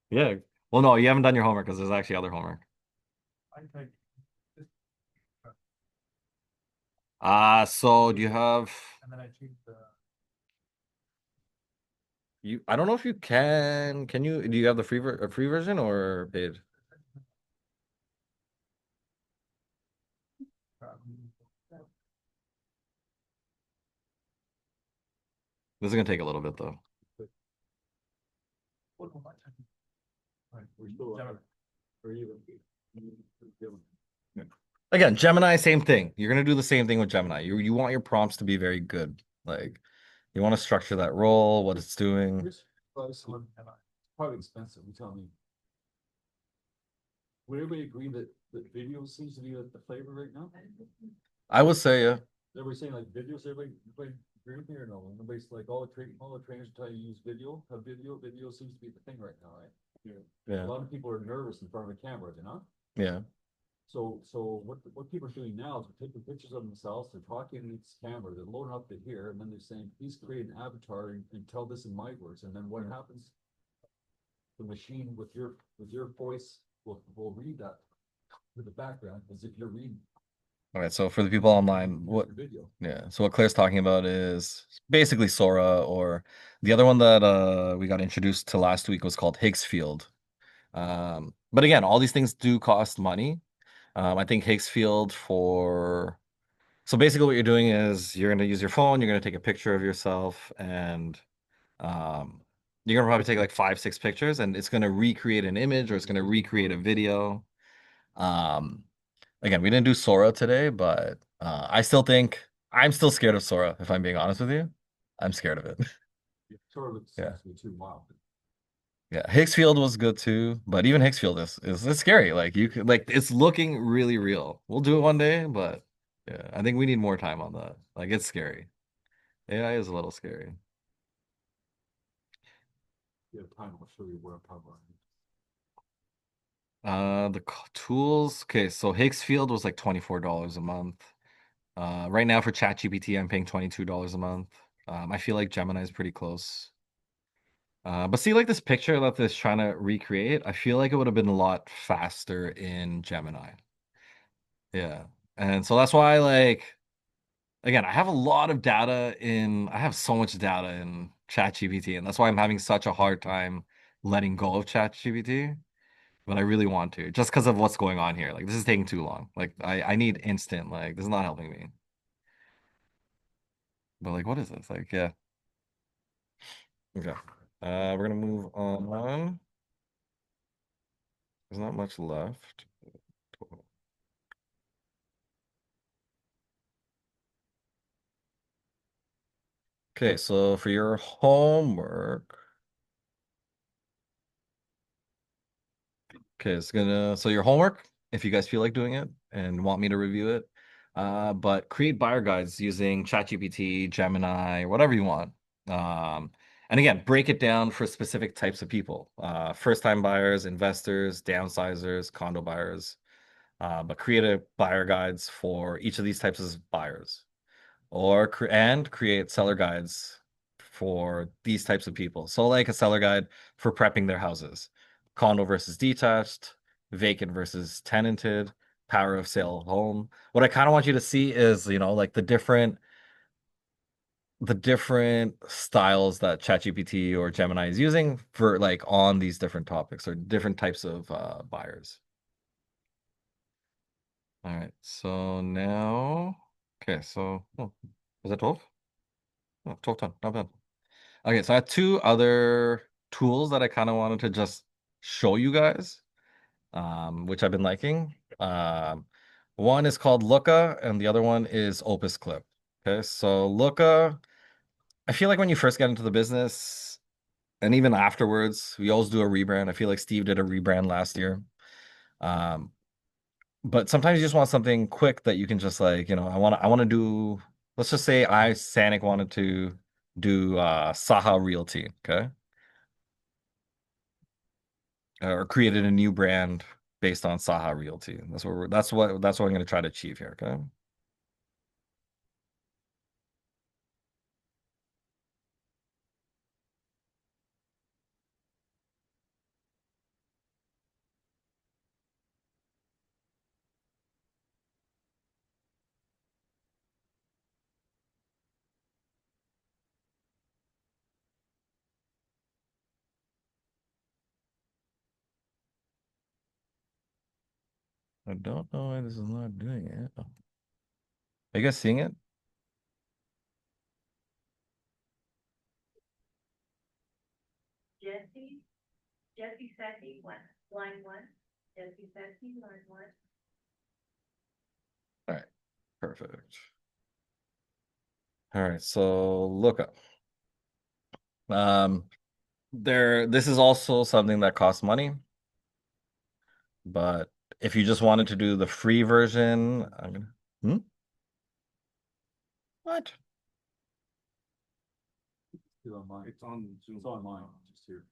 Yeah. Well, no, you haven't done your homework because there's actually other homework. I think. So do you have And then I choose the. I don't know if you can you do you have the a free version or paid? This is gonna take a little bit though. Right, we're still. Or even. Again, Gemini, same thing. You're gonna do the same thing with Gemini. You want your prompts to be very good. Like you want to structure that role, what it's doing. Here's probably expensive, you tell me. Would everybody agree that video seems to be the flavor right now? I would say, yeah. Everybody's saying like videos, everybody agree with me or no? Nobody's like all the trainers tell you to use video, video seems to be the thing right now, right? A Yeah. lot of people are nervous in front of a camera, you know? Yeah. So what people are doing now is they're taking pictures of themselves, they're talking to this camera, they're loading up to here, and then they're saying, please create an avatar and tell this in my words, and then what happens? The machine with your voice will read that with the background as if you're reading. All right, so for the people online, what Video. yeah, so what Claire's talking about is basically Sora, or the other one that we got introduced to last week was called Higgsfield. But again, all these things do cost money. I think Higgsfield so basically what you're doing is you're gonna use your phone, you're gonna take a picture of yourself, and um you're gonna probably take like 5, 6 pictures, and it's gonna recreate an image or it's gonna recreate a video. Um Again, we didn't do Sora today, but I still think I'm still scared of Sora, if I'm being honest with you. I'm scared of it. Sort of Yeah. seems to be too wild. Yeah, Higgsfield was good too, but even Higgsfield is it's scary. Like you could like it's looking really real. We'll do it one day, but yeah, I think we need more time on that. Like it's scary. AI is a little scary. You have time, I'll show you where I'm talking about. Tools. Okay, so Higgsfield was like $24 a month. Right now for ChatGPT, I'm paying $22 a month. I feel like Gemini is pretty close. But see, like this picture that this trying to recreate, I feel like it would have been a lot faster in Gemini. Yeah. And so that's why, like, again, I have a lot of data I have so much data in ChatGPT, and that's why I'm having such a hard time letting go of ChatGPT. But I really want to, just because of what's going on here. Like, this is taking too long. Like, I need instant, like, this is not helping me. But like, what is this? Like, yeah. Okay. We're gonna move on. There's not much left. Okay, so for your homework, okay, so your homework, if you guys feel like doing it and want me to review it, but create buyer guides using ChatGPT, Gemini, whatever you want. And again, break it down for specific types of people, first-time buyers, investors, downsizers, condo buyers, but create a buyer guides for each of these types of buyers. And create seller guides for these types of people. So like a seller guide for prepping their houses, condo versus detached, vacant versus tenanted, power of sale home. What I kind of want you to see is, like the the different styles that ChatGPT or Gemini is using for like on these different topics or different types of buyers. All right, so now, okay, so is that 12? Oh, 12 done, not bad. Okay, so I have two other tools that I kind of wanted to just show you guys, which I've been liking. One is called Looka, and the other one is Opus Clip. Okay, so Looka, I feel like when you first get into the business, and even afterwards, we always do a rebrand. I feel like Steve did a rebrand last year. Um, but sometimes you just want something quick that you can just like, I want to do, let's just say Sanic wanted to do Saha Realty, okay? Or created a new brand based on Saha Realty. That's what I'm going to try to achieve here, okay? I don't know why this is not doing it. Are you guys seeing it? Jesse Seti, line one, Jesse Seti, line one. All right, perfect. All right, so look up. This is also something that costs money, but if you just wanted to do the free version, What? It's online. It's on Zoom. It's online, just here.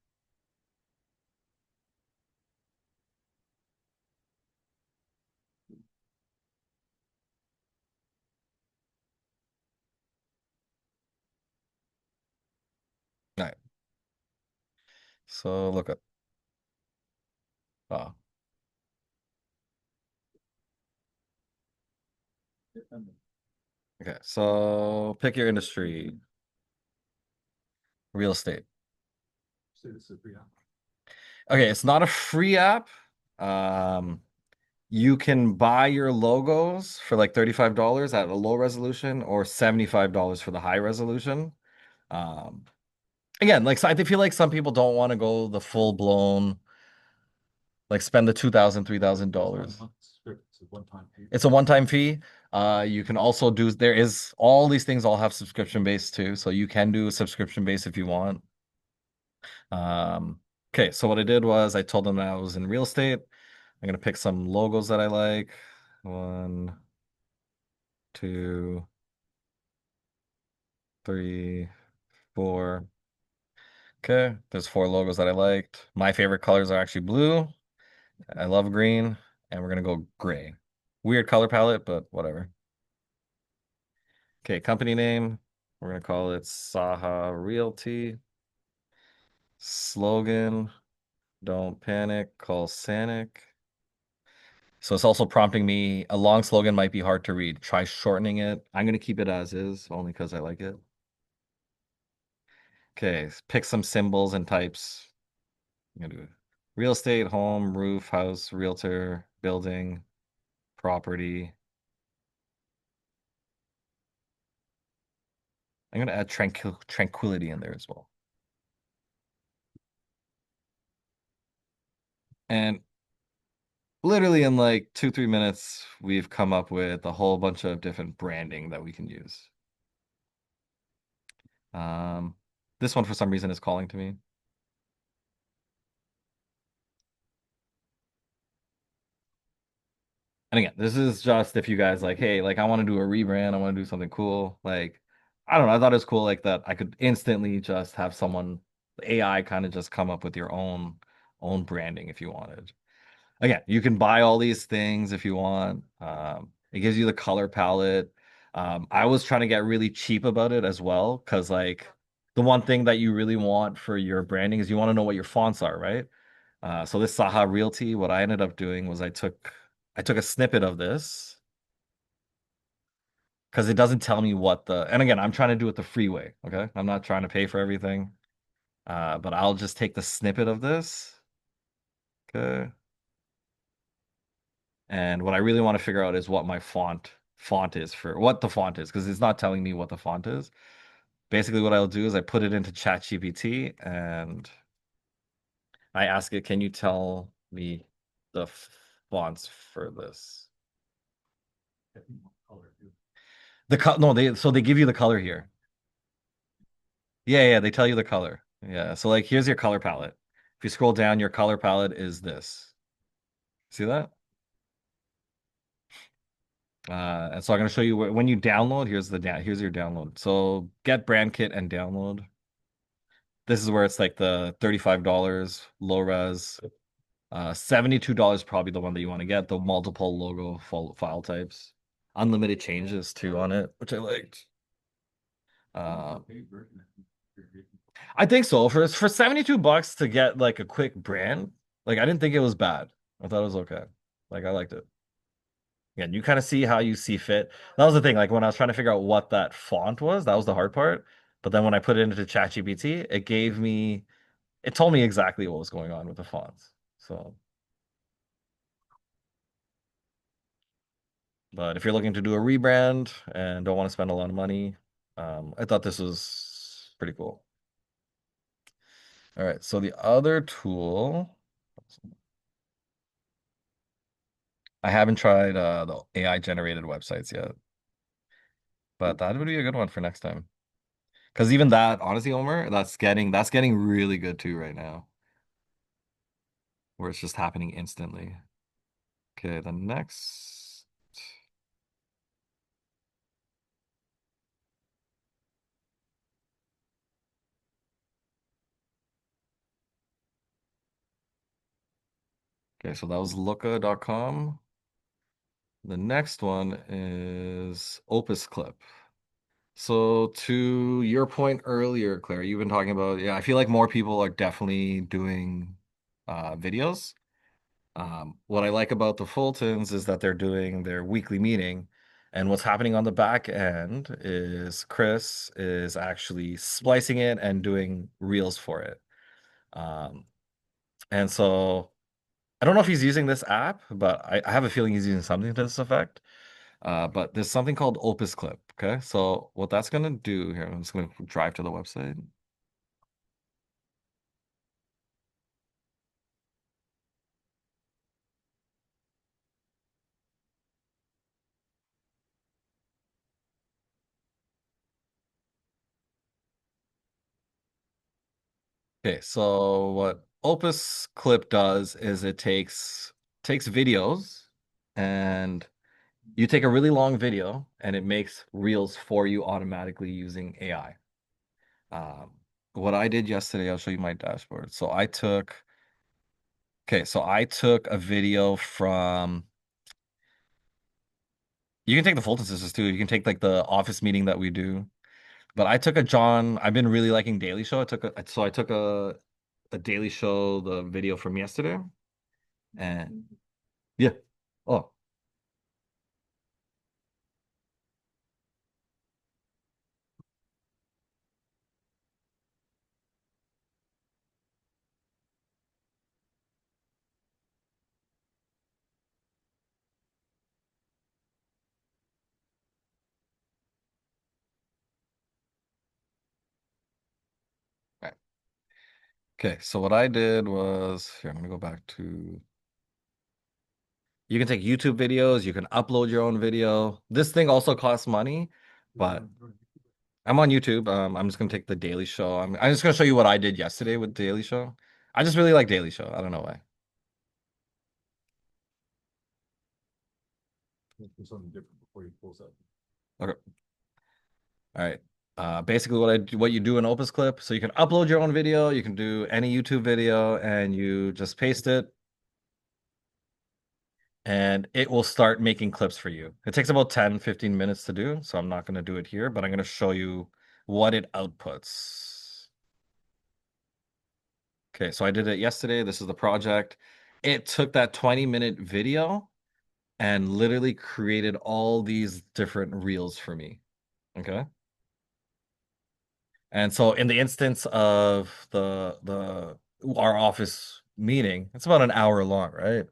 All right. So look up. Oh, okay. So pick your industry. Real estate. Say this is a free app. Okay, it's not a free app. You can buy your logos for like $35 at a low resolution or $75 for the high resolution. Um, Again, like so I feel like some people don't want to go the full blown, like spend the $2,000, $3,000. It's a one-time fee. It's a one-time fee. You can also do, there is all these things all have subscription based too. So you can do a subscription base if you want. Okay, so what I did was I told them that I was in real estate. I'm gonna pick some logos that I like. 1, 2, 3, 4. Okay, there's 4 logos that I liked. My favorite colors are actually blue. I love green, and we're gonna go gray. Weird color palette, but whatever. Okay, company name. We're gonna call it Saha Realty. Slogan, don't panic, call Sanic. So it's also prompting me, a long slogan might be hard to read. Try shortening it. I'm gonna keep it as is, only because I like it. Okay, pick some symbols and types. I'm gonna do real estate, home, roof, house, realtor, building, property. I'm gonna add tranquility in there as well. And literally in like 2-3 minutes, we've come up with a whole bunch of different branding that we can use. This one for some reason is calling to me. And again, this is just if you guys like, hey, like I want to do a rebrand, I want to do something cool. Like, I don't know, I thought it was cool like that I could instantly just have someone, AI kind of just come up with your own branding if you wanted. Again, you can buy all these things if you want. It gives you the color palette. I was trying to get really cheap about it as well, because like the one thing that you really want for your branding is you want to know what your fonts are, right? So this Saha Realty, what I ended up doing was I took a snippet of this because it doesn't tell me what the, and again, I'm trying to do it the free way, okay? I'm not trying to pay for everything. But I'll just take the snippet of this. Okay. And what I really want to figure out is what my font is for what the font is, because it's not telling me what the font is. Basically, what I'll do is I put it into ChatGPT and I ask it, can you tell me the fonts for this? No, they give you the color here. Yeah, they tell you the color. Yeah, so like here's your color palette. If you scroll down, your color palette is this. See that? And so I'm going to show you when you download. Here's your download. So get brand kit and download. This is where it's like the $35 low res. $72 probably the one that you want to get. The multiple logo file types, unlimited changes too on it, which I liked. I think so. For $72 to get like a quick brand, like I didn't think it was bad. I thought it was okay. Like I liked it. Again, you kind of see how you see fit. That was the thing. Like when I was trying to figure out what that font was, that was the hard part. But then when I put it into ChatGPT, it told me exactly what was going on with the fonts. So, but if you're looking to do a rebrand and don't want to spend a lot of money, I thought this was pretty cool. All right, so the other tool, I haven't tried the AI generated websites yet, but that would be a good one for next time. Because even that, honestly, Omer, that's getting really good too right now, where it's just happening instantly. Okay, the next. Okay, so that was looka.com. The next one is Opus Clip. So to your point earlier, Claire, you've been talking about, yeah, I feel like more people are definitely doing videos. What I like about the Fultons is that they're doing their weekly meeting, and what's happening on the back end is Chris is actually splicing it and doing reels for it. Um, and so I don't know if he's using this app, but I have a feeling he's using something to this effect. But there's something called Opus Clip. Okay, so what that's gonna do here, I'm just gonna drive to the website. Okay, so what Opus Clip does is it takes videos and you take a really long video and it makes reels for you automatically using AI. Um, what I did yesterday, I'll show you my dashboard. So I took a video from, you can take the Fulton Sisters too. You can take like the office meeting that we do. But I've been really liking Daily Show. I took a Daily Show, the video from yesterday. And yeah. Oh, right. Okay, so what I did was here, I'm gonna go back to, you can take YouTube videos, you can upload your own video. This thing also costs money, but I'm on YouTube. I'm just gonna take the Daily Show. I'm just gonna show you what I did yesterday with Daily Show. I just really like Daily Show. I don't know why. Do something different before you close up. Okay. All right. Basically what you do in Opus Clip, so you can upload your own video, you can do any YouTube video, and you just paste it, and it will start making clips for you. It takes about 10-15 minutes to do, so I'm not going to do it here, but I'm going to show you what it outputs. Okay, so I did it yesterday. This is the project. It took that 20-minute video and literally created all these different reels for me. Okay. And so in the instance of our office meeting, it's about an hour long, right?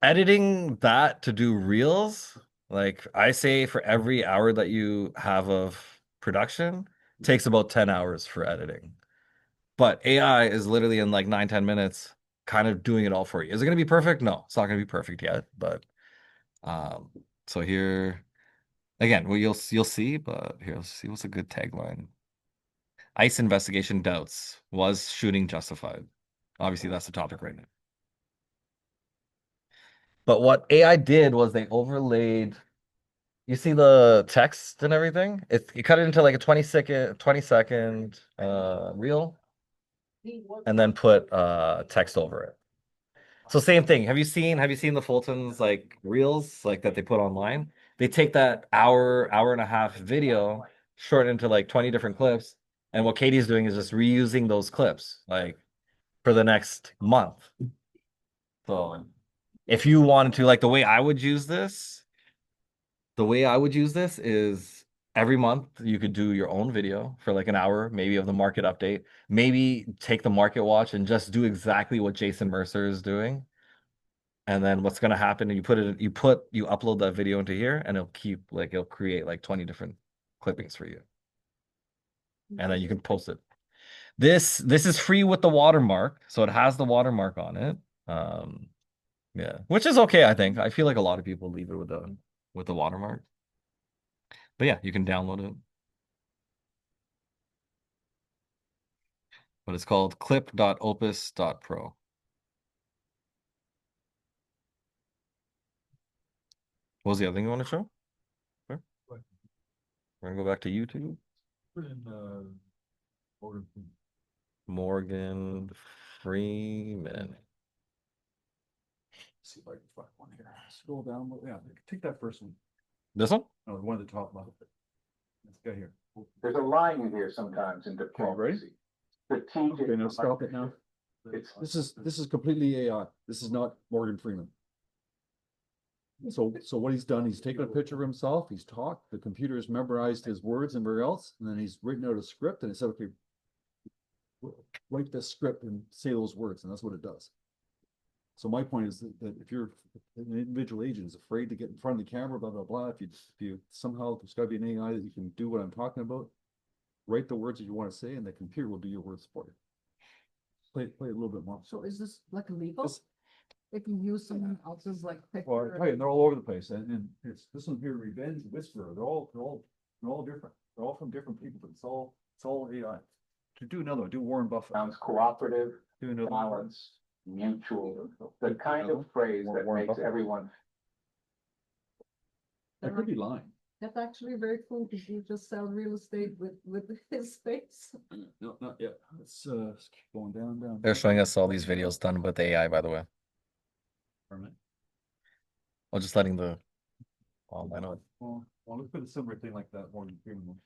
Editing that to do reels, like I say for every hour that you have of production, takes about 10 hours for editing. But AI is literally in like 9-10 minutes kind of doing it all for you. Is it going to be perfect? No, it's not going to be perfect yet, but um so here again, well you'll see, but here let's see what's a good tagline. ICE investigation doubts, was shooting justified? Obviously that's the topic right now. But what AI did was they overlaid, you see the text and everything? You cut it into like a 20-second reel and then put text over it. So same thing. Have you seen the Fulton's like reels like that they put online? They take that hour and a half video, shorten into like 20 different clips, and what Katie's doing is just reusing those clips like for the next month. So if you wanted to, like the way I would use this is every month you could do your own video for like an hour, maybe of the market update, maybe take the market watch and just do exactly what Jason Mercer is doing. And then what's going to happen, you upload that video into here and it'll create like 20 different clippings for you. And then you can post it. This is free with the watermark. So it has the watermark on it. Yeah, which is okay, I think. I feel like a lot of people leave it with the watermark. But yeah, you can download it. But it's called clip.opus.pro. What was the other thing you want to show? Sure. We're gonna go back to YouTube. Put in, Morgan Freeman. Morgan Freeman. See if I can find one here. Scroll down, yeah, take that first one. This one? No, the one at the top left. This guy here. There's a line in here sometimes in diplomacy. Strategic. Okay, now stop it now. It's This is completely AI. This is not Morgan Freeman. So what he's done, he's taken a picture of himself, he's talked, the computer has memorized his words and where else, and then he's written out a script and it said, okay, write this script and say those words, and that's what it does. So my point is that if you're an individual agent is afraid to get in front of the camera, blah, blah, blah, if you somehow, there's gotta be an AI that you can do what I'm talking about, write the words that you want to say, and the computer will do your words for you. Play a little bit more. So is this like illegal? If you use someone else's like Well, I picture? tell you, they're all over the place, and it's this one here, Revenge Whisperer. They're all different. They're all from different people, but it's all AI. To do another one, do Warren Buffett. sounds cooperative, Do another one. balanced, mutual, the kind of phrase that Warren makes Buffett. everyone. I could be lying. That's actually very cool because you just sell real estate with his face. No, not yet. Let's keep going down. They're showing us all these videos done with AI, by the way. Permit. I'm just letting the I know. Well, let's put a similar thing like that Morgan Freeman one.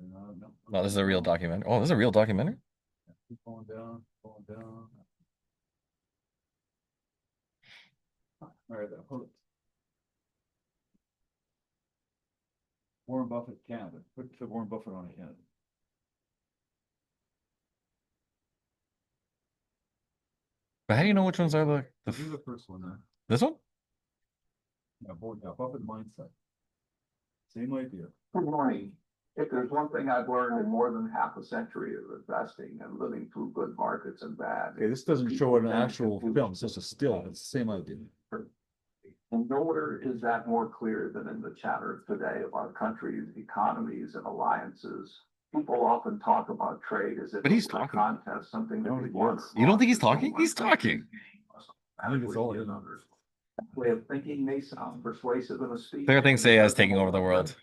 No. No, this is a real documentary. Oh, this is a real documentary? Keep going down. All right, then, hold it. Warren Buffett Canada. Put Warren Buffett on Canada. But how do you know which ones are the Do the first one then. this one? Yeah, Buffett mindset. Same idea. Good morning. If there's one thing I've learned in more than half a century of investing and living through good markets and bad. Okay, this doesn't show an actual film, it's just a still, it's the same idea. And nowhere is that more clear than in the chatter today of our country's economies and alliances. People often talk about trade as if But he's it's a talking. contest, something that No, we he want. is. You don't think he's talking? He's talking. I think it's all in. That way of thinking may sound persuasive in a speech. Fair things say as taking over the world.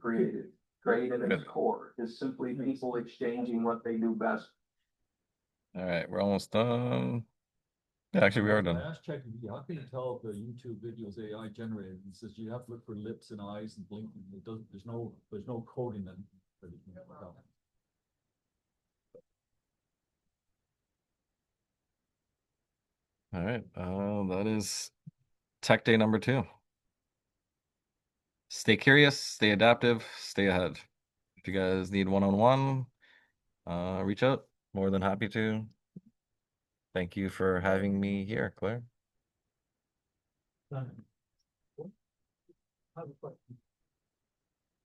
Created. Trade at its core is simply people exchanging what they do best. All right, we're almost done. Yeah, actually, we are I done. asked ChatGPT, how can you tell if the YouTube videos AI generated? It says you have to look for lips and eyes and blinking. It doesn't, there's no coding then. That you can tell. All right. That is tech day number 2. Stay curious, stay adaptive, stay ahead. If you guys need one-on-one, reach out. More than happy to. Thank you for having me here, Claire. I have a question.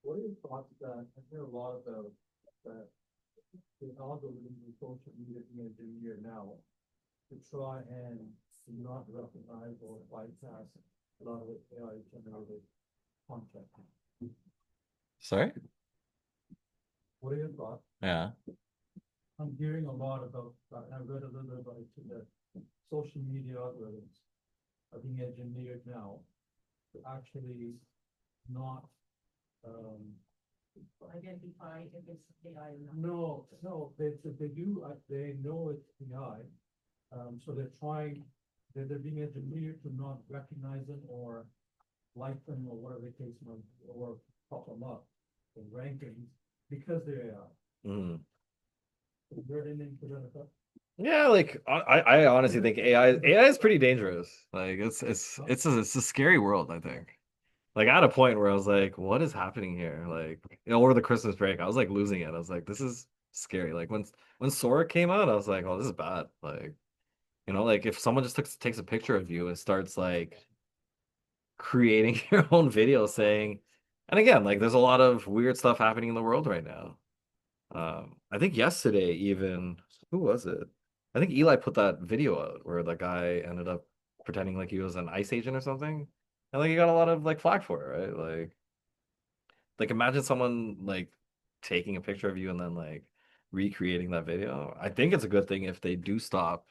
What are your thoughts that, I hear a lot about that the algorithm in social media being engineered now to try and not recognize or bypass a lot of the AI generated content. Sorry? What are your thoughts? Yeah. I'm hearing a lot about, I've read a little bit about it too, that social media algorithms are being engineered now to actually not, Identify if it's AI or not. no, they do, they know it's AI. So they're being engineered to not recognize them or like them or whatever the case might be, or pop them up in rankings because they're AI. Mm. Is there anything to that effect? Yeah, like I honestly think AI is pretty dangerous. Like it's a scary world, I think. Like at a point where I was like, what is happening here? Like, over the Christmas break, I was like losing it. I was like, this is scary. Like when Sora came out, I was like, oh, this is bad. Like, like if someone just takes a picture of you and starts like creating your own video saying, and again, like there's a lot of weird stuff happening in the world right now. I think yesterday even, who was it? I think Eli put that video out where the guy ended up pretending like he was an ICE agent or something. And like he got a lot of like flack for it, right? Like imagine someone like taking a picture of you and then like recreating that video. I think it's a good thing if they do stop,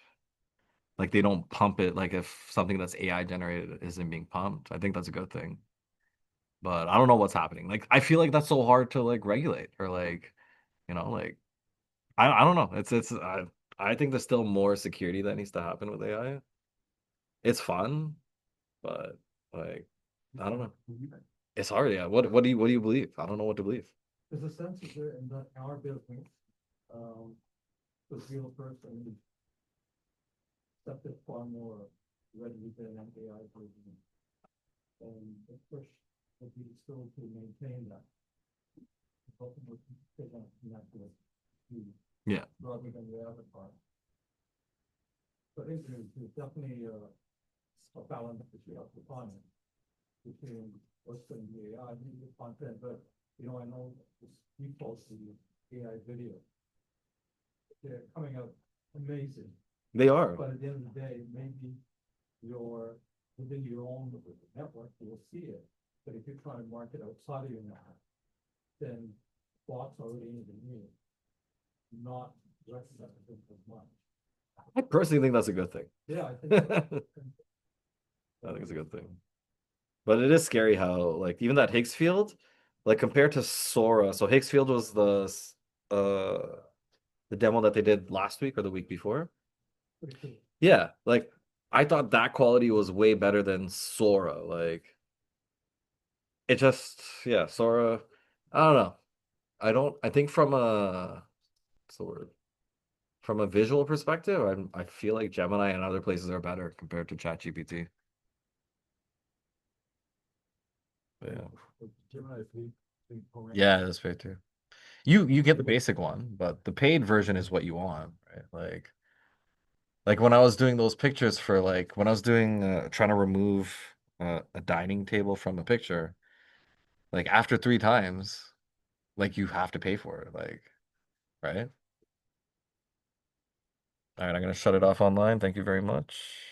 like they don't pump it, like if something that's AI generated isn't being pumped. I think that's a good thing. But I don't know what's happening. Like I feel like that's so hard to like regulate or like, like I don't know. I think there's still more security that needs to happen with AI. It's fun, but like I don't know. It's hard, yeah. What do you believe? I don't know what to believe. There's a sense of there in that our business, the real person accepted far more readily than an AI version. And the push would be still to maintain that. Helping with connect with you Yeah. rather than the other part. But there's definitely a balance that you have to find between what's going to be AI content, but I know this defaults to the AI video. They're coming out amazing, They are. but at the end of the day, maybe within your own network, you'll see it. But if you're trying to market outside of your network, then bots already engineered, not recognizing as much. I personally think that's a good thing. Yeah, I think so. I think it's a good thing. But it is scary how like even that Higgs field, like compared to Sora. So Higgs field was the demo that they did last week or the week before. Pretty cool. Yeah, like I thought that quality was way better than Sora. Like it just, yeah, Sora. I don't know. I think from what's the word? From a visual perspective, I feel like Gemini and other places are better compared to ChatGPT. Yeah. Gemini program. Yeah, that's fair too. You get the basic one, but the paid version is what you want, right? Like when I was doing those pictures for like when I was doing trying to remove a dining table from a picture, like after 3 times, like you have to pay for it, like, right? All right, I'm gonna shut it off online. Thank you very much.